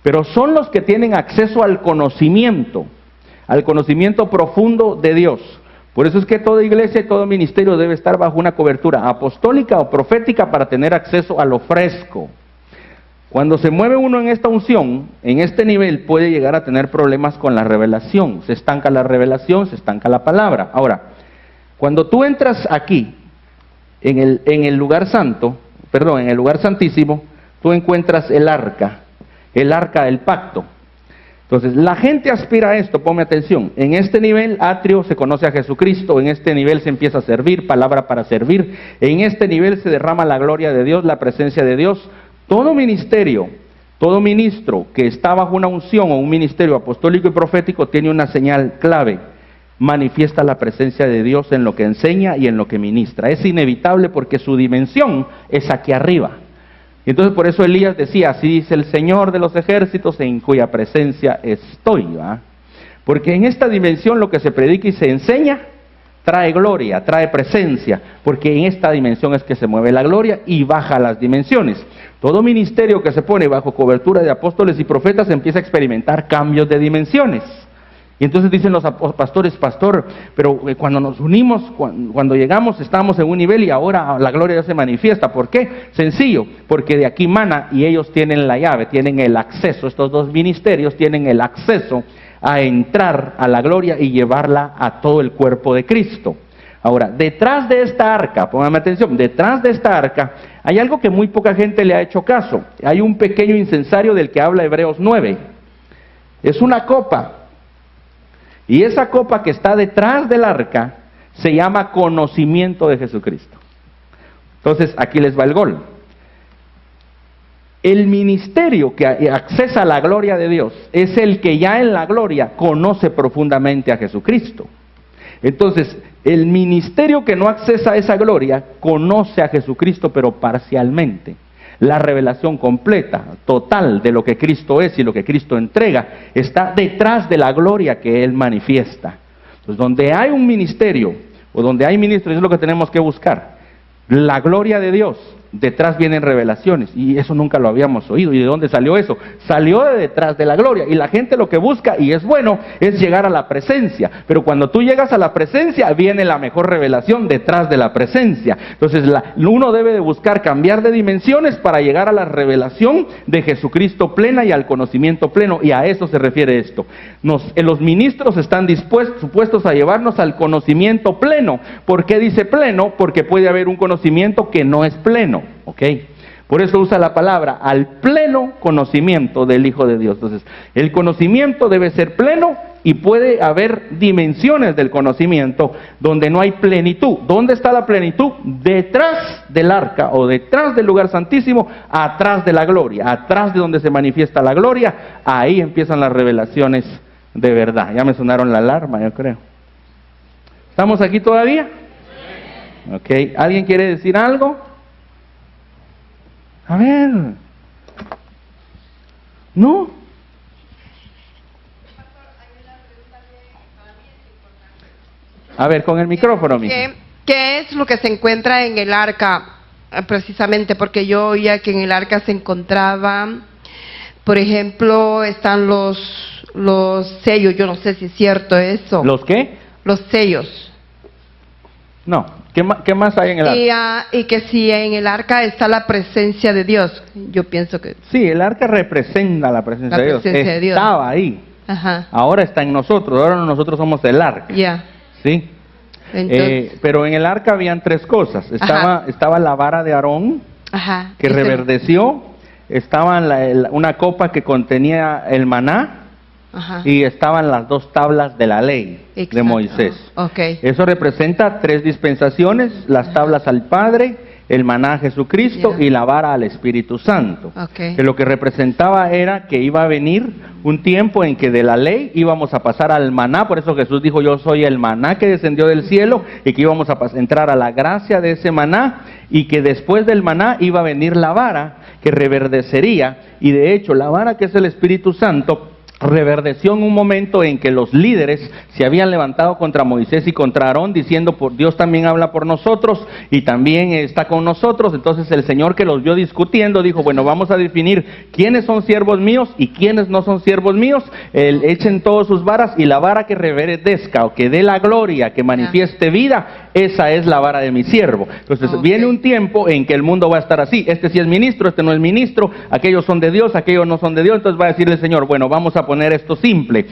Pero son los que tienen acceso al conocimiento profundo de Dios. Por eso es que toda iglesia y todo ministerio debe estar bajo una cobertura apostólica o profética para tener acceso a lo fresco. Cuando se mueve uno en esta unción, en este nivel, puede llegar a tener problemas con la revelación. Se estanca la revelación, se estanca la palabra. Ahora, cuando tú entras aquí, en el lugar santo, en el lugar santísimo, tú encuentras el arca del pacto. Entonces, la gente aspira a esto, ponme atención. En este nivel, atrio, se conoce a Jesucristo. En este nivel se empieza a servir, palabra para servir. En este nivel se derrama la gloria de Dios, la presencia de Dios. Todo ministerio, todo ministro que está bajo una unción o un ministerio apostólico y profético tiene una señal clave. Manifiesta la presencia de Dios en lo que enseña y en lo que ministra. Es inevitable porque su dimensión es aquí arriba. Y entonces por eso Elías decía, así dice el Señor de los ejércitos en cuya presencia estoy, ¿va? Porque en esta dimensión lo que se predica y se enseña trae gloria, trae presencia, porque en esta dimensión es que se mueve la gloria y baja las dimensiones. Todo ministerio que se pone bajo cobertura de apóstoles y profetas empieza a experimentar cambios de dimensiones. Y entonces dicen los pastores, pastor, pero cuando nos unimos, cuando llegamos, estamos en un nivel y ahora la gloria ya se manifiesta. ¿Por qué? Sencillo, porque de aquí mana y ellos tienen la llave, tienen el acceso, estos dos ministerios tienen el acceso a entrar a la gloria y llevarla a todo el cuerpo de Cristo. Ahora, detrás de esta arca, pónganme atención, detrás de esta arca hay algo que muy poca gente le ha hecho caso. Hay un pequeño incensario del que habla Hebreos 9. Es una copa. Y esa copa que está detrás del arca se llama conocimiento de Jesucristo. Entonces, aquí les va el gol. El ministerio que accesa a la gloria de Dios es el que ya en la gloria conoce profundamente a Jesucristo. Entonces, el ministerio que no accesa a esa gloria conoce a Jesucristo, pero parcialmente. La revelación completa, total de lo que Cristo es y lo que Cristo entrega, está detrás de la gloria que Él manifiesta. Entonces, donde hay un ministerio, o donde hay ministros, es lo que tenemos que buscar. La gloria de Dios, detrás vienen revelaciones, y eso nunca lo habíamos oído. ¿Y de dónde salió eso? Salió de detrás de la gloria, y la gente lo que busca, y es bueno, es llegar a la presencia. Pero cuando tú llegas a la presencia, viene la mejor revelación detrás de la presencia. Entonces uno debe de buscar cambiar de dimensiones para llegar a la revelación de Jesucristo plena y al conocimiento pleno, y a eso se refiere esto. Los ministros están supuestos a llevarnos al conocimiento pleno. ¿Por qué dice pleno? Porque puede haber un conocimiento que no es pleno. ¿Ok? Por eso usa la palabra al pleno conocimiento del Hijo de Dios. Entonces, el conocimiento debe ser pleno y puede haber dimensiones del conocimiento donde no hay plenitud. ¿Dónde está la plenitud? Detrás del arca o detrás del lugar santísimo, atrás de la gloria, atrás de donde se manifiesta la gloria, ahí empiezan las revelaciones de verdad. Ya me sonaron la alarma, yo creo. ¿Estamos aquí todavía? Ok, ¿alguien quiere decir algo? A ver. ¿No? A ver, con el micrófono, mijo. ¿Qué es lo que se encuentra en el arca? Precisamente porque yo oía que en el arca se encontraban, por ejemplo, están los sellos. Yo no sé si es cierto eso. ¿Los qué? Los sellos. No. ¿Qué más hay en el arca? Y que si en el arca está la presencia de Dios. Yo pienso que... Sí, el arca representa la presencia de Dios. De Dios. Estaba ahí. Ajá. Ahora está en nosotros. Ahora nosotros somos el arca. Ya. ¿Sí? Entonces... pero en el arca habían tres cosas. Estaba la vara de Aarón, ajá, que reverdeció. Estaba una copa que contenía el maná. Ajá. Y estaban las dos tablas de la ley. Exacto. De Moisés. Okay. Eso representa tres dispensaciones, las tablas al Padre, el maná a Jesucristo y la vara al Espíritu Santo. Que lo que representaba era que iba a venir un tiempo en que de la ley íbamos a pasar al maná, por eso Jesús dijo, yo soy el maná que descendió del cielo, y que íbamos a entrar a la gracia de ese maná, y que después del maná iba a venir la vara que reverdecería, y de hecho la vara que es el Espíritu Santo reverdeció en un momento en que los líderes se habían levantado contra Moisés y contra Aarón diciendo, por Dios también habla por nosotros y también está con nosotros. Entonces el Señor, que los vio discutiendo, dijo, bueno, vamos a definir quiénes son siervos míos y quiénes no son siervos míos. Echen todos sus varas, y la vara que reverdezca o que dé la gloria, que manifieste vida, esa es la vara de mi siervo. Entonces viene un tiempo en que el mundo va a estar así, este sí es ministro, este no es ministro, aquellos son de Dios, aquellos no son de Dios. Entonces va a decir el Señor, bueno, vamos a poner esto simple,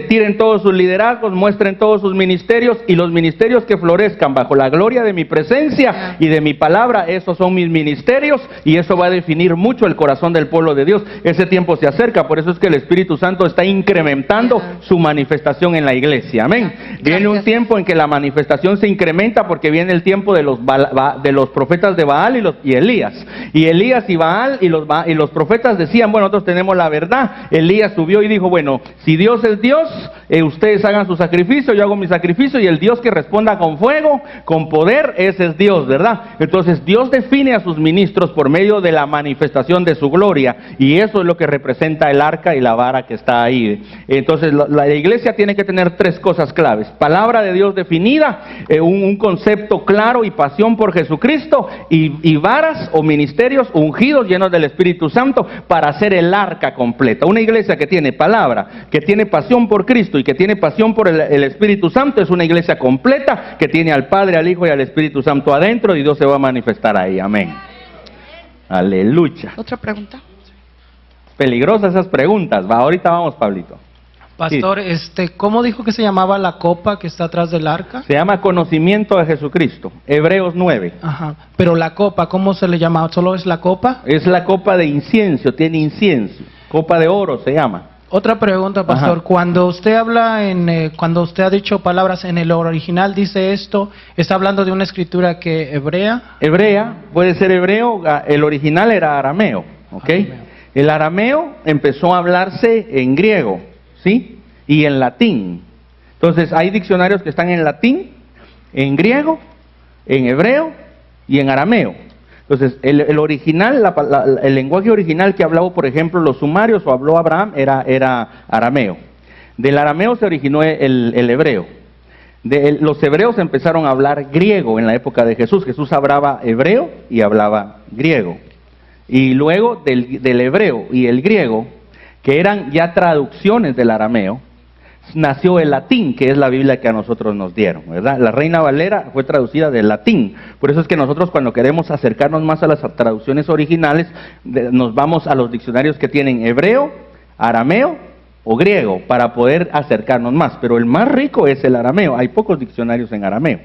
tiren todos sus liderazgos, muestren todos sus ministerios, y los ministerios que florezcan bajo la gloria de mi presencia y de mi palabra, esos son mis ministerios, y eso va a definir mucho el corazón del pueblo de Dios. Ese tiempo se acerca, por eso es que el Espíritu Santo está incrementando su manifestación en la iglesia, amén. Viene un tiempo en que la manifestación se incrementa, porque viene el tiempo de los profetas de Baal y Elías, y Elías y Baal y los profetas decían, bueno, nosotros tenemos la verdad. Elías subió y dijo, bueno, si Dios es Dios, ustedes hagan su sacrificio, yo hago mi sacrificio, y el Dios que responda con fuego, con poder, ese es Dios, ¿verdad? Entonces Dios define a sus ministros por medio de la manifestación de su gloria, y eso es lo que representa el arca y la vara que está ahí. Entonces la iglesia tiene que tener tres cosas claves: palabra de Dios definida, un concepto claro y pasión por Jesucristo, y varas o ministerios ungidos llenos del Espíritu Santo para hacer el arca completa. Una iglesia que tiene palabra, que tiene pasión por Cristo y que tiene pasión por el Espíritu Santo, es una iglesia completa que tiene al Padre, al Hijo y al Espíritu Santo adentro, y Dios se va a manifestar ahí, amén. Aleluya. ¿Otra pregunta? Peligrosas esas preguntas. Ahorita vamos, Pablito. Pastor, ¿cómo dijo que se llamaba la copa que está atrás del arca? Se llama conocimiento de Jesucristo, Hebreos 9. Ajá. Pero la copa, ¿cómo se le llama? ¿Solo es la copa? Es la copa de incienso, tiene incienso. Copa de oro se llama. Otra pregunta, pastor. Cuando usted habla cuando usted ha dicho palabras en el original, dice esto, ¿está hablando de una escritura que hebrea? Hebrea, puede ser hebreo, el original era arameo, ¿ok? Arameo. El arameo empezó a hablarse en griego, ¿sí? Y en latín. Entonces hay diccionarios que están en latín, en griego, en hebreo y en arameo. Entonces, el original, el lenguaje original que hablaba, por ejemplo, los sumarios o habló Abraham era arameo. Del arameo se originó el hebreo. Los hebreos empezaron a hablar griego en la época de Jesús. Jesús hablaba hebreo y hablaba griego. Y luego del hebreo y el griego, que eran ya traducciones del arameo, nació el latín, que es la Biblia que a nosotros nos dieron, ¿verdad? La Reina Valera fue traducida del latín. Por eso es que nosotros, cuando queremos acercarnos más a las traducciones originales, nos vamos a los diccionarios que tienen hebreo, arameo o griego, para poder acercarnos más. Pero el más rico es el arameo. Hay pocos diccionarios en arameo,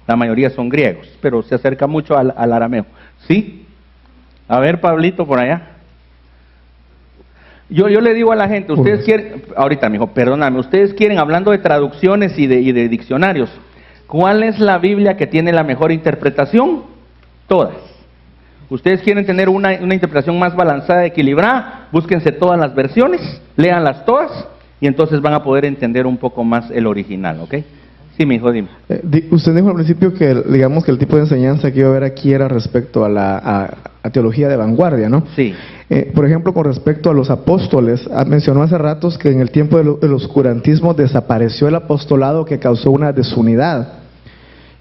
la mayoría son griegos, pero se acerca mucho al arameo. ¿Sí? A ver, Pablito, por allá. Yo le digo a la gente, ustedes quieren, ahorita mijo, perdóname, ustedes quieren, hablando de traducciones y de diccionarios, ¿cuál es la Biblia que tiene la mejor interpretación? Todas. Ustedes quieren tener una interpretación más balanceada, equilibrada, búsquense todas las versiones, léanlas todas, y entonces van a poder entender un poco más el original, ¿ok? Sí, mijo, dime. Usted dijo al principio que, digamos, que el tipo de enseñanza que iba a haber aquí era respecto a la teología de vanguardia, ¿no? Sí. Por ejemplo, con respecto a los apóstoles, mencionó hace ratos que en el tiempo del oscurantismo desapareció el apostolado, que causó una desunidad,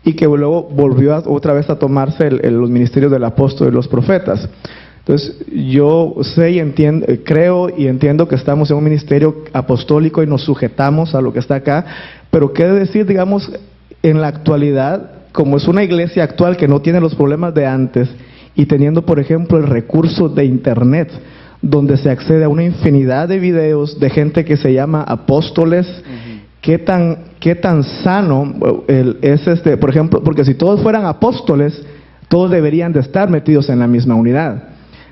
y que luego volvió otra vez a tomarse los ministerios del apóstol y los profetas. Entonces, yo sé y entiendo, creo y entiendo que estamos en un ministerio apostólico y nos sujetamos a lo que está acá, pero ¿qué decir, digamos, en la actualidad, como es una iglesia actual que no tiene los problemas de antes, y teniendo, por ejemplo, el recurso de Internet, donde se accede a una infinidad de videos de gente que se llama apóstoles? ¿Qué tan sano es por ejemplo? Porque si todos fueran apóstoles, todos deberían de estar metidos en la misma unidad.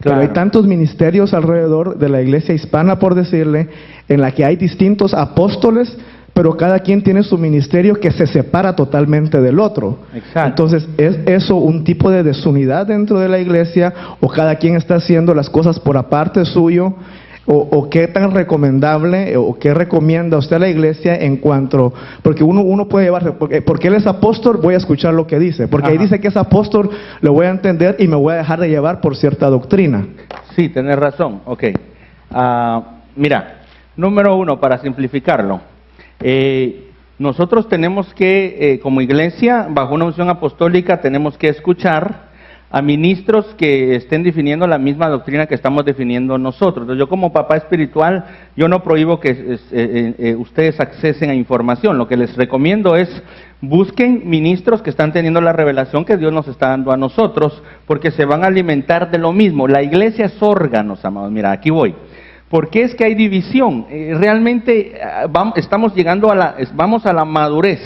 Claro. Pero hay tantos ministerios alrededor de la iglesia hispana, por decirle, en la que hay distintos apóstoles, pero cada quien tiene su ministerio que se separa totalmente del otro. Exacto. Entonces, ¿es eso un tipo de desunidad dentro de la iglesia, o cada quien está haciendo las cosas por aparte suyo? O qué tan recomendable o qué recomienda usted a la iglesia en cuanto, porque uno puede llevarse, porque él es apóstol, voy a escuchar lo que dice, porque ahí dice que es apóstol, lo voy a entender y me voy a dejar de llevar por cierta doctrina. Sí, tenés razón, ok. Mira, número uno, para simplificarlo, nosotros tenemos que, como iglesia, bajo una unción apostólica, tenemos que escuchar a ministros que estén definiendo la misma doctrina que estamos definiendo nosotros. Entonces, yo como papá espiritual, yo no prohíbo que ustedes accesen a información. Lo que les recomiendo es busquen ministros que están teniendo la revelación que Dios nos está dando a nosotros, porque se van a alimentar de lo mismo. La iglesia es órganos, amados. Mira, aquí voy. ¿Por qué es que hay división? Realmente estamos llegando vamos a la madurez.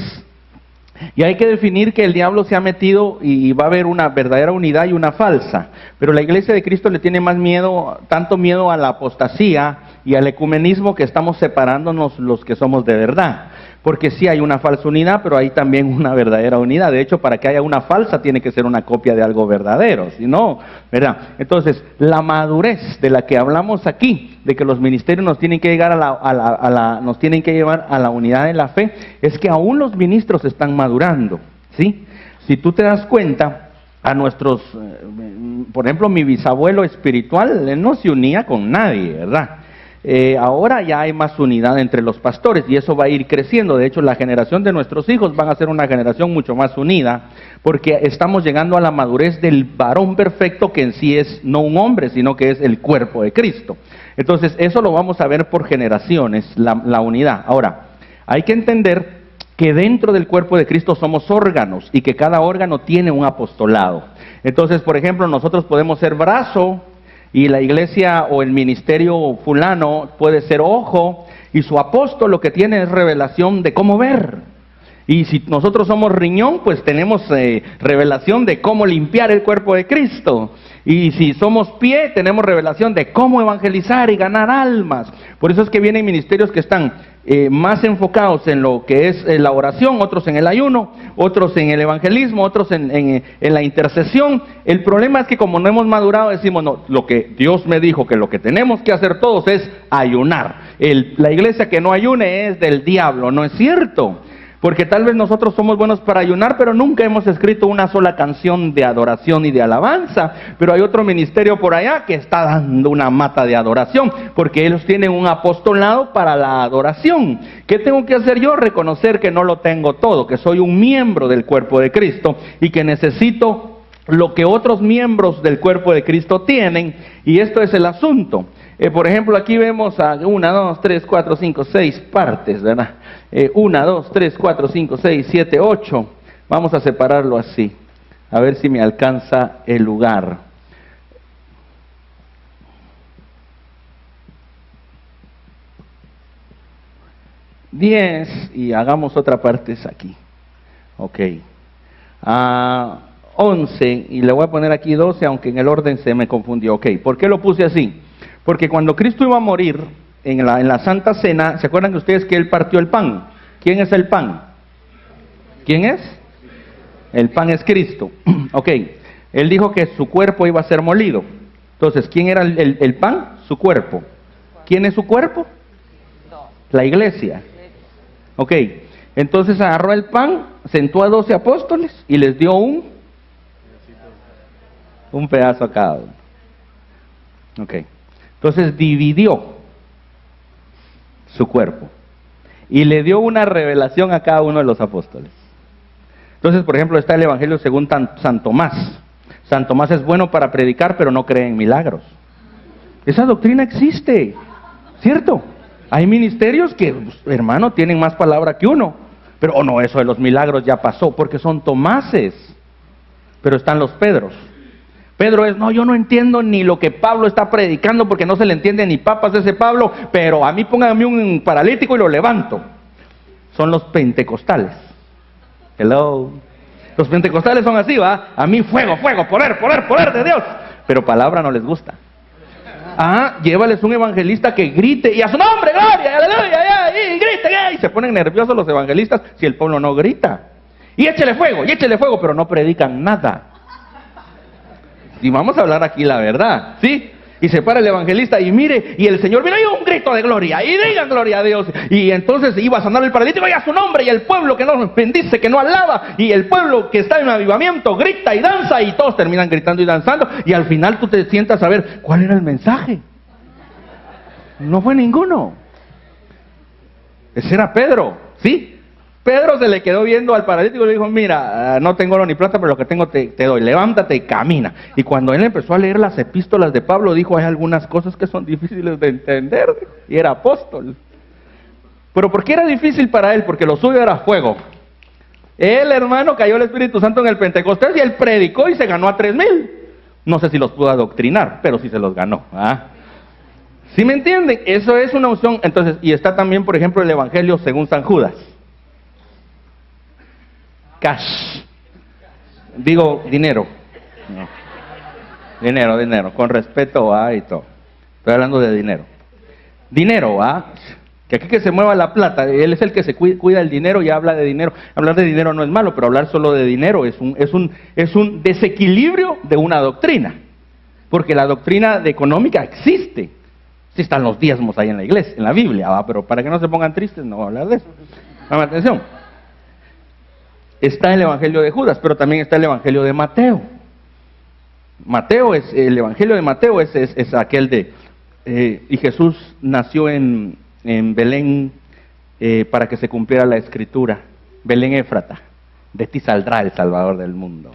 Y hay que definir que el diablo se ha metido y va a haber una verdadera unidad y una falsa. Pero la iglesia de Cristo le tiene más miedo, tanto miedo a la apostasía y al ecumenismo, que estamos separándonos los que somos de verdad. Porque sí hay una falsa unidad, pero hay también una verdadera unidad. De hecho, para que haya una falsa tiene que ser una copia de algo verdadero, si no, ¿verdad? Entonces, la madurez de la que hablamos aquí, de que los ministerios nos tienen que llegar nos tienen que llevar a la unidad de la fe, es que aún los ministros están madurando, ¿sí? Si tú te das cuenta, a nuestros, por ejemplo, mi bisabuelo espiritual, él no se unía con nadie, ¿verdad? Ahora ya hay más unidad entre los pastores y eso va a ir creciendo. De hecho, la generación de nuestros hijos van a ser una generación mucho más unida, porque estamos llegando a la madurez del varón perfecto, que en sí es no un hombre, sino que es el cuerpo de Cristo. Entonces, eso lo vamos a ver por generaciones, la unidad. Ahora, hay que entender que dentro del cuerpo de Cristo somos órganos y que cada órgano tiene un apostolado. Entonces, por ejemplo, nosotros podemos ser brazo, y la iglesia o el ministerio fulano puede ser ojo, y su apóstol lo que tiene es revelación de cómo ver. Y si nosotros somos riñón, pues tenemos revelación de cómo limpiar el cuerpo de Cristo. Y si somos pie, tenemos revelación de cómo evangelizar y ganar almas. Por eso es que vienen ministerios que están más enfocados en lo que es la oración, otros en el ayuno, otros en el evangelismo, otros en la intercesión. El problema es que como no hemos madurado, decimos, no, lo que Dios me dijo que lo que tenemos que hacer todos es ayunar. La iglesia que no ayune es del diablo. No es cierto. Porque tal vez nosotros somos buenos para ayunar, pero nunca hemos escrito una sola canción de adoración y de alabanza. Pero hay otro ministerio por allá que está dando una mata de adoración, porque ellos tienen un apostolado para la adoración. ¿Qué tengo que hacer yo? Reconocer que no lo tengo todo, que soy un miembro del cuerpo de Cristo y que necesito lo que otros miembros del cuerpo de Cristo tienen, y esto es el asunto. Por ejemplo, aquí vemos a 1, 2, 3, 4, 5, 6 partes, ¿verdad? 1, 2, 3, 4, 5, 6, 7, 8. Vamos a separarlo así, a ver si me alcanza el lugar. Diez, y hagamos otra parte aquí. Ok. 11, y le voy a poner aquí 12, aunque en el orden se me confundió. Ok, ¿por qué lo puse así? Porque cuando Cristo iba a morir en la Santa Cena, ¿se acuerdan ustedes que Él partió el pan? ¿Quién es el pan? ¿Quién es? El pan es Cristo. Ok, Él dijo que su cuerpo iba a ser molido. Entonces, ¿quién era el pan? Su cuerpo. ¿Quién es su cuerpo? La iglesia. Ok, entonces agarró el pan, sentó a 12 apóstoles y les dio un pedazo a cada uno. Ok. Entonces dividió su cuerpo y le dio una revelación a cada uno de los apóstoles. Entonces, por ejemplo, está el Evangelio según San Tomás. San Tomás es bueno para predicar, pero no cree en milagros. Esa doctrina existe, ¿cierto? Hay ministerios que, hermano, tienen más palabra que uno, pero no, eso de los milagros ya pasó, porque son Tomases, pero están los Pedros. Pedro es, no, yo no entiendo ni lo que Pablo está predicando, porque no se le entiende ni papas a ese Pablo, pero a mí pónganme un paralítico y lo levanto. Son los pentecostales. Hello. Los pentecostales son así, ¿va? A mí fuego, fuego, poder de Dios. Pero palabra no les gusta. Llévales un evangelista que grite, y a su nombre, gloria, aleluya, y grite, y se ponen nerviosos los evangelistas si el pueblo no grita. Y échele fuego, pero no predican nada. Y vamos a hablar aquí la verdad, ¿sí? Y se para el evangelista y mire, y el Señor viene, y un grito de gloria, y digan gloria a Dios. Y entonces iba a sanar el paralítico, y a su nombre, y el pueblo que no bendice, que no alaba, y el pueblo que está en avivamiento grita y danza, y todos terminan gritando y danzando, y al final tú te sientas a ver, ¿cuál era el mensaje? No fue ninguno. Ese era Pedro, ¿sí? Pedro se le quedó viendo al paralítico y le dijo, mira, no tengo oro ni plata, pero lo que tengo te doy, levántate y camina. Y cuando él empezó a leer las epístolas de Pablo, dijo, hay algunas cosas que son difíciles de entender, y era apóstol. ¿Pero por qué era difícil para él? Porque lo suyo era fuego. Él, hermano, cayó el Espíritu Santo en el Pentecostés y él predicó y se ganó a 3,000. No sé si los pudo adoctrinar, pero sí se los ganó. ¿Sí me entienden? Eso es una unción. Entonces, y está también, por ejemplo, el Evangelio según San Judas. Cash. Digo, dinero. Dinero, con respeto y todo. Estoy hablando de dinero. Dinero, que aquí que se mueva la plata, él es el que se cuida el dinero y habla de dinero. Hablar de dinero no es malo, pero hablar solo de dinero es un desequilibrio de una doctrina. Porque la doctrina económica existe. Sí están los diezmos ahí en la iglesia, en la Biblia, pero para que no se pongan tristes, no voy a hablar de eso. Dame atención. Está el Evangelio de Judas, pero también está el Evangelio de Mateo. El Evangelio de Mateo es aquel de, y Jesús nació en Belén para que se cumpliera la Escritura. Belén Éfrata, de ti saldrá el Salvador del mundo.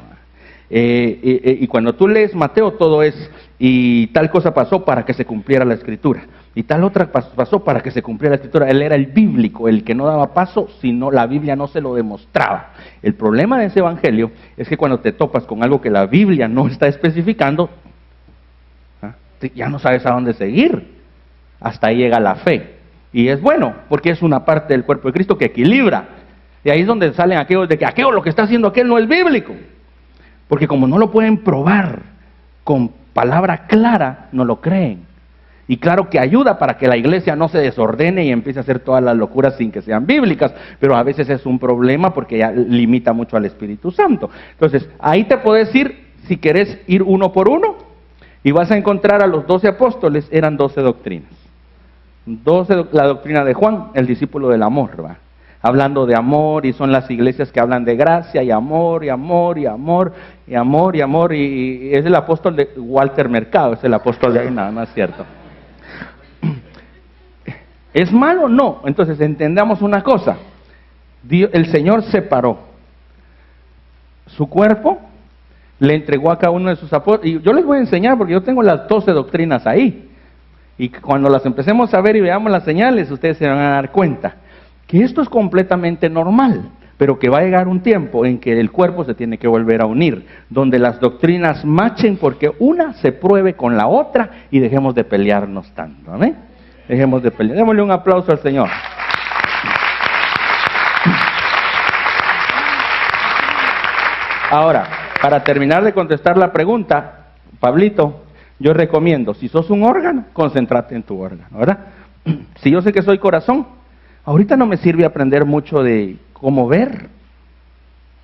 Y cuando tú lees Mateo, todo es, y tal cosa pasó para que se cumpliera la Escritura. Y tal otra pasó para que se cumpliera la Escritura. Él era el bíblico, el que no daba paso si no, la Biblia no se lo demostraba. El problema de ese evangelio es que cuando te topas con algo que la Biblia no está especificando, ya no sabes a dónde seguir. Hasta ahí llega la fe. Y es bueno, porque es una parte del cuerpo de Cristo que equilibra. Y ahí es donde salen aquellos de que aquello lo que está haciendo aquel no es bíblico. Porque como no lo pueden probar con palabra clara, no lo creen. Y claro que ayuda para que la iglesia no se desordene y empiece a hacer todas las locuras sin que sean bíblicas, pero a veces es un problema porque ya limita mucho al Espíritu Santo. Entonces, ahí te puedes ir, si querés ir uno por uno, y vas a encontrar a los 12 apóstoles, eran 12 doctrinas. La doctrina de Juan, el discípulo del amor, hablando de amor, y son las iglesias que hablan de gracia y amor, y amor, y amor, y amor, y amor, y es el apóstol de Walter Mercado, es el apóstol de ahí, nada más cierto. ¿Es malo? No. Entonces entendamos una cosa. El Señor separó su cuerpo, le entregó a cada uno de sus apóstoles. Y yo les voy a enseñar porque yo tengo las 12 doctrinas ahí. Y cuando las empecemos a ver y veamos las señales, ustedes se van a dar cuenta que esto es completamente normal, pero que va a llegar un tiempo en que el cuerpo se tiene que volver a unir, donde las doctrinas machen porque una se pruebe con la otra y dejemos de pelearnos tanto. ¿Amén? Dejemos de pelear. Démosle un aplauso al Señor. Ahora, para terminar de contestar la pregunta, Pablito, yo recomiendo, si sos un órgano, concéntrate en tu órgano, ¿verdad? Si yo sé que soy corazón, ahorita no me sirve aprender mucho de cómo ver.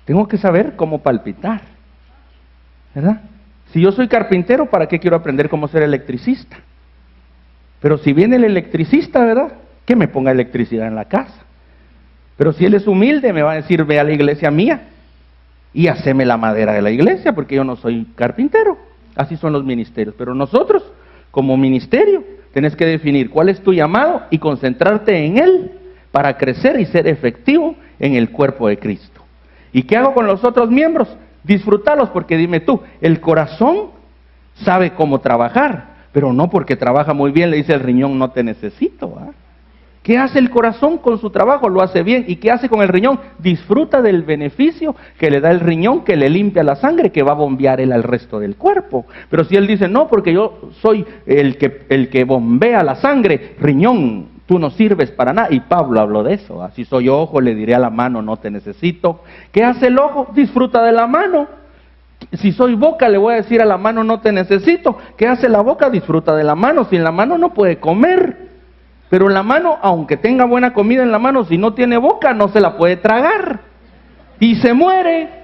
Tengo que saber cómo palpitar, ¿verdad? Si yo soy carpintero, ¿para qué quiero aprender cómo ser electricista? Pero si viene el electricista, ¿verdad? Que me ponga electricidad en la casa. Pero si él es humilde, me va a decir, ve a la iglesia mía y haceme la madera de la iglesia, porque yo no soy carpintero. Así son los ministerios. Pero nosotros, como ministerio, tenés que definir cuál es tu llamado y concentrarte en él para crecer y ser efectivo en el cuerpo de Cristo. ¿Y qué hago con los otros miembros? Disfrutarlos, porque dime tú, el corazón sabe cómo trabajar, pero no porque trabaja muy bien le dice el riñón no te necesito. ¿Qué hace el corazón con su trabajo? Lo hace bien. ¿Y qué hace con el riñón? Disfruta del beneficio que le da el riñón, que le limpia la sangre, que va a bombear él al resto del cuerpo. Pero si él dice, no, porque yo soy el que bombea la sangre, riñón, tú no sirves para nada. Y Pablo habló de eso. Así soy ojo, le diré a la mano, no te necesito. ¿Qué hace el ojo? Disfruta de la mano. Si soy boca, le voy a decir a la mano, no te necesito. ¿Qué hace la boca? Disfruta de la mano. Sin la mano no puede comer. Pero la mano, aunque tenga buena comida en la mano, si no tiene boca, no se la puede tragar. Y se muere.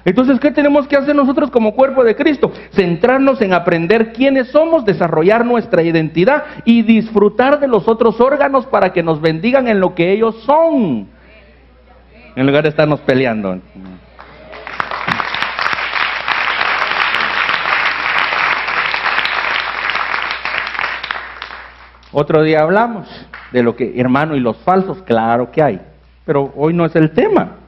Entonces, ¿qué tenemos que hacer nosotros como cuerpo de Cristo? Centrarnos en aprender quiénes somos, desarrollar nuestra identidad y disfrutar de los otros órganos para que nos bendigan en lo que ellos son, en lugar de estarnos peleando. Otro día hablamos de lo que, hermano, y los falsos, claro que hay, pero hoy no es el tema.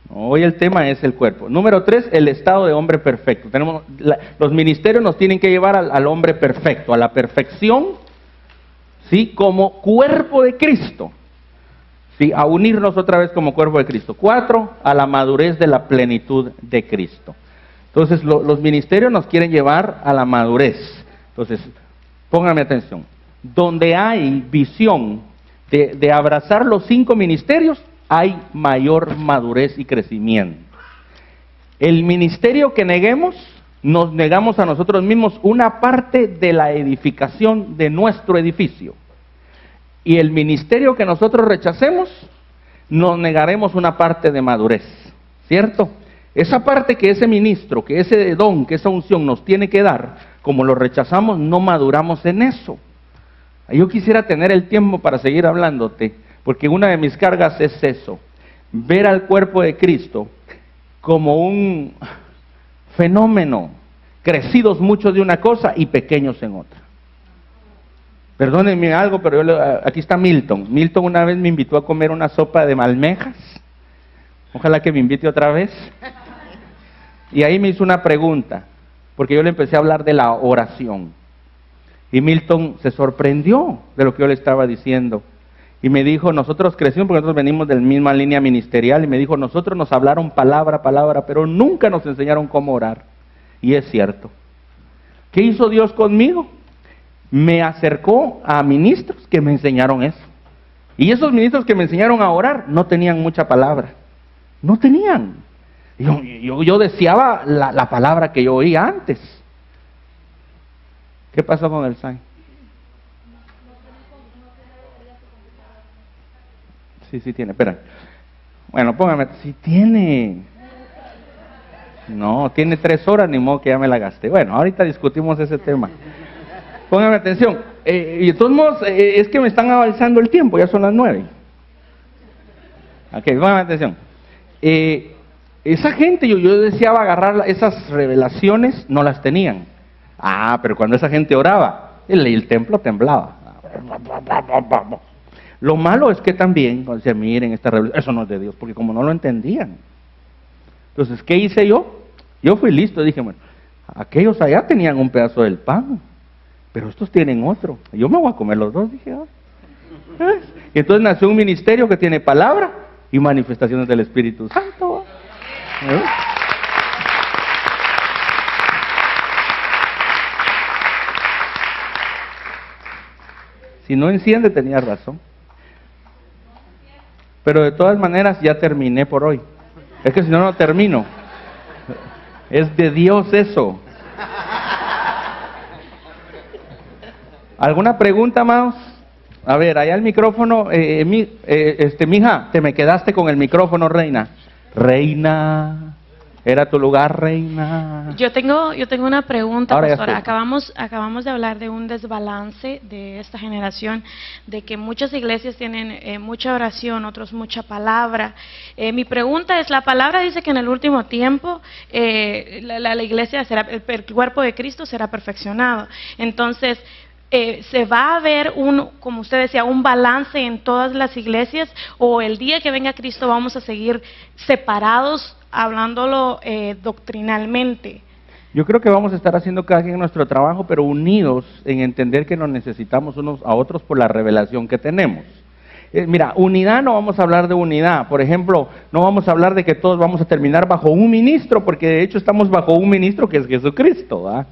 Hoy el tema es el cuerpo. Número 3, el estado de hombre perfecto. Los ministerios nos tienen que llevar al hombre perfecto, a la perfección, ¿sí? Como cuerpo de Cristo, ¿sí? A unirnos otra vez como cuerpo de Cristo. 4, a la madurez de la plenitud de Cristo. Entonces, los ministerios nos quieren llevar a la madurez. Entonces, pónganme atención. Donde hay visión de abrazar los 5 ministerios, hay mayor madurez y crecimiento. El ministerio que neguemos, nos negamos a nosotros mismos una parte de la edificación de nuestro edificio. Y el ministerio que nosotros rechacemos, nos negaremos una parte de madurez, ¿cierto? Esa parte que ese ministro, que ese don, que esa unción nos tiene que dar, como lo rechazamos, no maduramos en eso. Yo quisiera tener el tiempo para seguir hablándote, porque una de mis cargas es eso, ver al cuerpo de Cristo como un fenómeno, crecidos muchos de una cosa y pequeños en otra. Perdónenme algo, pero aquí está Milton. Milton una vez me invitó a comer una sopa de almejas, ojalá que me invite otra vez, y ahí me hizo una pregunta, porque yo le empecé a hablar de la oración. Y Milton se sorprendió de lo que yo le estaba diciendo. Y me dijo, nosotros crecimos porque nosotros venimos de la misma línea ministerial. Y me dijo, nosotros nos hablaron palabra a palabra, pero nunca nos enseñaron cómo orar. Y es cierto. ¿Qué hizo Dios conmigo? Me acercó a ministros que me enseñaron eso. Y esos ministros que me enseñaron a orar no tenían mucha palabra. No tenían. Yo deseaba la palabra que yo oía antes. ¿Qué pasó con el sign? Sí tiene, espera. Bueno, póngame, sí tiene. No, tiene 3 horas, ni modo que ya me la gasté. Bueno, ahorita discutimos ese tema. Póngame atención. Y de todos modos, es que me están avanzando el tiempo, ya son las 9. Ok, póngame atención. Esa gente, yo deseaba agarrar esas revelaciones, no las tenían. Pero cuando esa gente oraba, el templo temblaba. Lo malo es que también, cuando se miren esta revelación, eso no es de Dios, porque como no lo entendían. Entonces, ¿qué hice yo? Yo fui listo, dije, bueno, aquellos allá tenían un pedazo del pan, pero estos tienen otro. Yo me voy a comer los dos, dije. Y entonces nació un ministerio que tiene palabra y manifestaciones del Espíritu Santo. Si no enciende, tenía razón. Pero de todas maneras ya terminé por hoy. Es que si no, no termino. Es de Dios eso. ¿Alguna pregunta más? A ver, allá el micrófono. Mija, te me quedaste con el micrófono, reina. Reina. Era tu lugar, reina. Yo tengo una pregunta, Ahora pastora. Acabamos de hablar de un desbalance de esta generación, de que muchas iglesias tienen mucha oración, otros mucha palabra. Mi pregunta es, la palabra dice que en el último tiempo la iglesia será, el cuerpo de Cristo será perfeccionado. Entonces, ¿se va a ver como usted decía, un balance en todas las iglesias, o el día que venga Cristo vamos a seguir separados, hablándolo doctrinalmente? Yo creo que vamos a estar haciendo cada quien nuestro trabajo, pero unidos en entender que nos necesitamos unos a otros por la revelación que tenemos. Mira, unidad, no vamos a hablar de unidad. Por ejemplo, no vamos a hablar de que todos vamos a terminar bajo un ministro, porque de hecho estamos bajo un ministro que es Jesucristo, ¿verdad?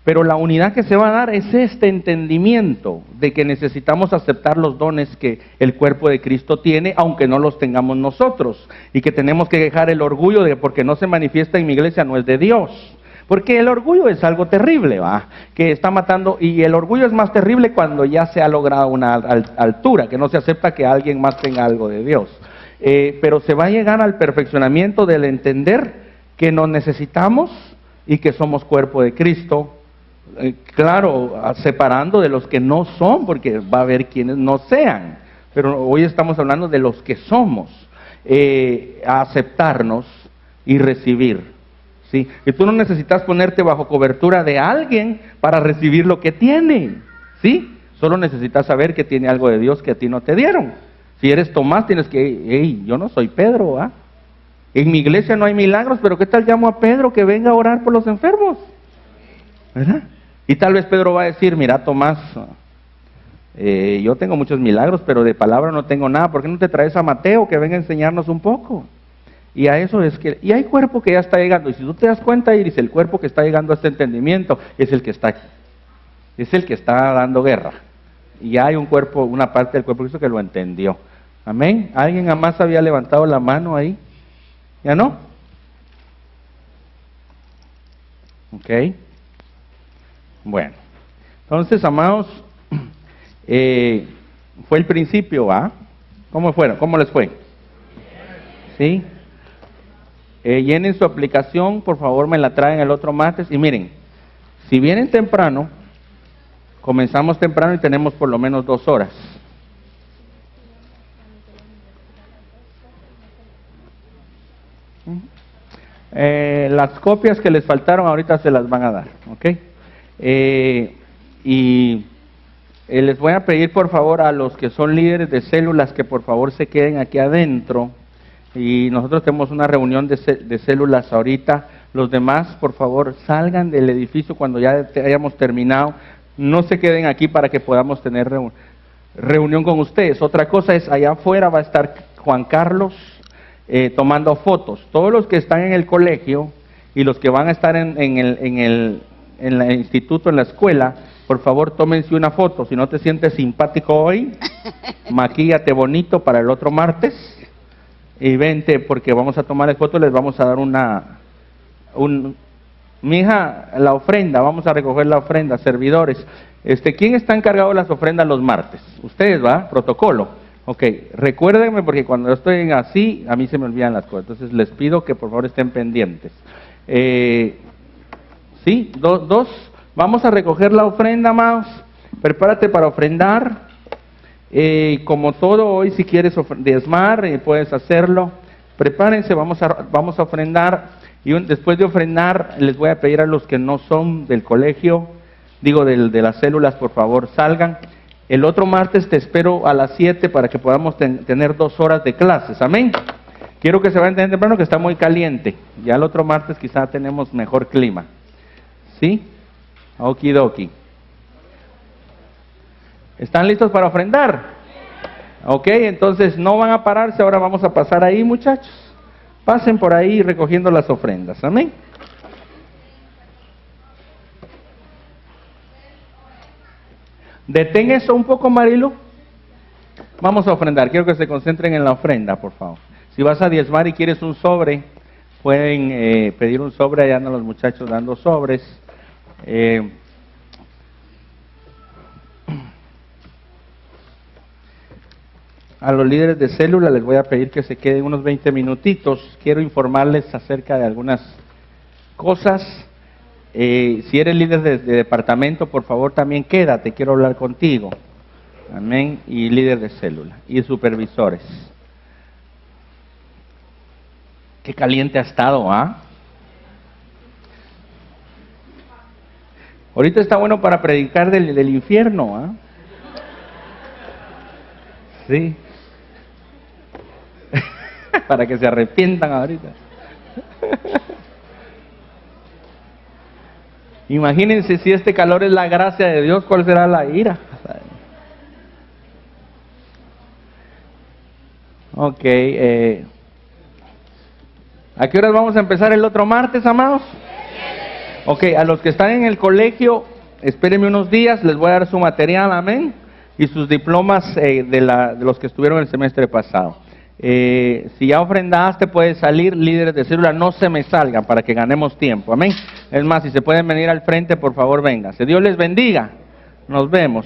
Pero la unidad que se va a dar es este entendimiento de que necesitamos aceptar los dones que el cuerpo de Cristo tiene, aunque no los tengamos nosotros, y que tenemos que dejar el orgullo de porque no se manifiesta en mi iglesia no es de Dios. Porque el orgullo es algo terrible, ¿va? Que está matando, y el orgullo es más terrible cuando ya se ha logrado una altura, que no se acepta que alguien más tenga algo de Dios. Pero se va a llegar al perfeccionamiento del entender que nos necesitamos y que somos cuerpo de Cristo. Claro, separando de los que no son, porque va a haber quienes no sean, pero hoy estamos hablando de los que somos, a aceptarnos y recibir, ¿sí? Y tú no necesitas ponerte bajo cobertura de alguien para recibir lo que tiene, ¿sí? Solo necesitas saber que tiene algo de Dios que a ti no te dieron. Si eres Tomás, tienes que, hey, yo no soy Pedro, ¿ah? En mi iglesia no hay milagros, pero ¿qué tal llamo a Pedro que venga a orar por los enfermos? ¿Verdad? Y tal vez Pedro va a decir, mira Tomás, yo tengo muchos milagros, pero de palabra no tengo nada, ¿por qué no te traes a Mateo que venga a enseñarnos un poco? Y a eso es que, y hay cuerpo que ya está llegando, y si tú te das cuenta, Iris, el cuerpo que está llegando a este entendimiento es el que está aquí, es el que está dando guerra, y ya hay un cuerpo, una parte del cuerpo de Cristo que lo entendió, amén. ¿Alguien jamás había levantado la mano ahí? ¿Ya no? Ok. Bueno, entonces, amados, fue el principio, ¿ah? ¿Cómo fueron? ¿Cómo les fue? ¿Sí? Llenen su aplicación, por favor, me la traen el otro martes. Y miren, si vienen temprano, comenzamos temprano y tenemos por lo menos 2 horas. Las copias que les faltaron ahorita se las van a dar, ¿ok? Les voy a pedir por favor a los que son líderes de células que por favor se queden aquí adentro, y nosotros tenemos una reunión de células ahorita. Los demás por favor salgan del edificio cuando ya hayamos terminado, no se queden aquí para que podamos tener reunión con ustedes. Otra cosa es, allá afuera va a estar Juan Carlos tomando fotos. Todos los que están en el colegio y los que van a estar en el instituto, en la escuela, por favor tómense una foto. Si no te sientes simpático hoy, maquíllate bonito para el otro martes y vente, porque vamos a tomar fotos. Les vamos a dar mija, la ofrenda, vamos a recoger la ofrenda, servidores. ¿Quién está encargado de las ofrendas los martes? Ustedes, ¿va? Protocolo. Ok, recuérdenme porque cuando yo estoy así, a mí se me olvidan las cosas. Entonces les pido que por favor estén pendientes. Sí, vamos a recoger la ofrenda, amados. Prepárate para ofrendar. Como todo, hoy si quieres diezmar, puedes hacerlo. Prepárense, vamos a ofrendar. Y después de ofrendar, les voy a pedir a los que no son del colegio, de las células, por favor salgan. El otro martes te espero a las 7 para que podamos tener 2 horas de clases, amén. Quiero que se vayan temprano, que está muy caliente. Ya el otro martes quizá tenemos mejor clima. ¿Sí? Okidoki. ¿Están listos para ofrendar? Ok, entonces no van a pararse, ahora vamos a pasar ahí, muchachos. Pasen por ahí recogiendo las ofrendas, amén. Detén eso un poco, Marilo. Vamos a ofrendar, quiero que se concentren en la ofrenda, por favor. Si vas a diezmar y quieres un sobre, pueden pedir un sobre, allá andan los muchachos dando sobres. A los líderes de célula les voy a pedir que se queden unos 20 minutitos. Quiero informarles acerca de algunas cosas. Si eres líder de departamento, por favor también quédate, quiero hablar contigo. Amén. Y líder de célula y supervisores. Qué caliente ha estado, ¿ah? Ahorita está bueno para predicar del infierno, ¿ah? Sí. Para que se arrepientan ahorita. Imagínense si este calor es la gracia de Dios, ¿cuál será la ira? Ok. ¿A qué horas vamos a empezar el otro martes, amados? Ok, a los que están en el colegio, espérenme unos días, les voy a dar su material, amén, y sus diplomas de los que estuvieron el semestre pasado. Si ya ofrendaste, puedes salir, líderes de célula, no se me salgan para que ganemos tiempo, amén. Es más, si se pueden venir al frente, por favor, vénganse. Dios les bendiga, nos vemos.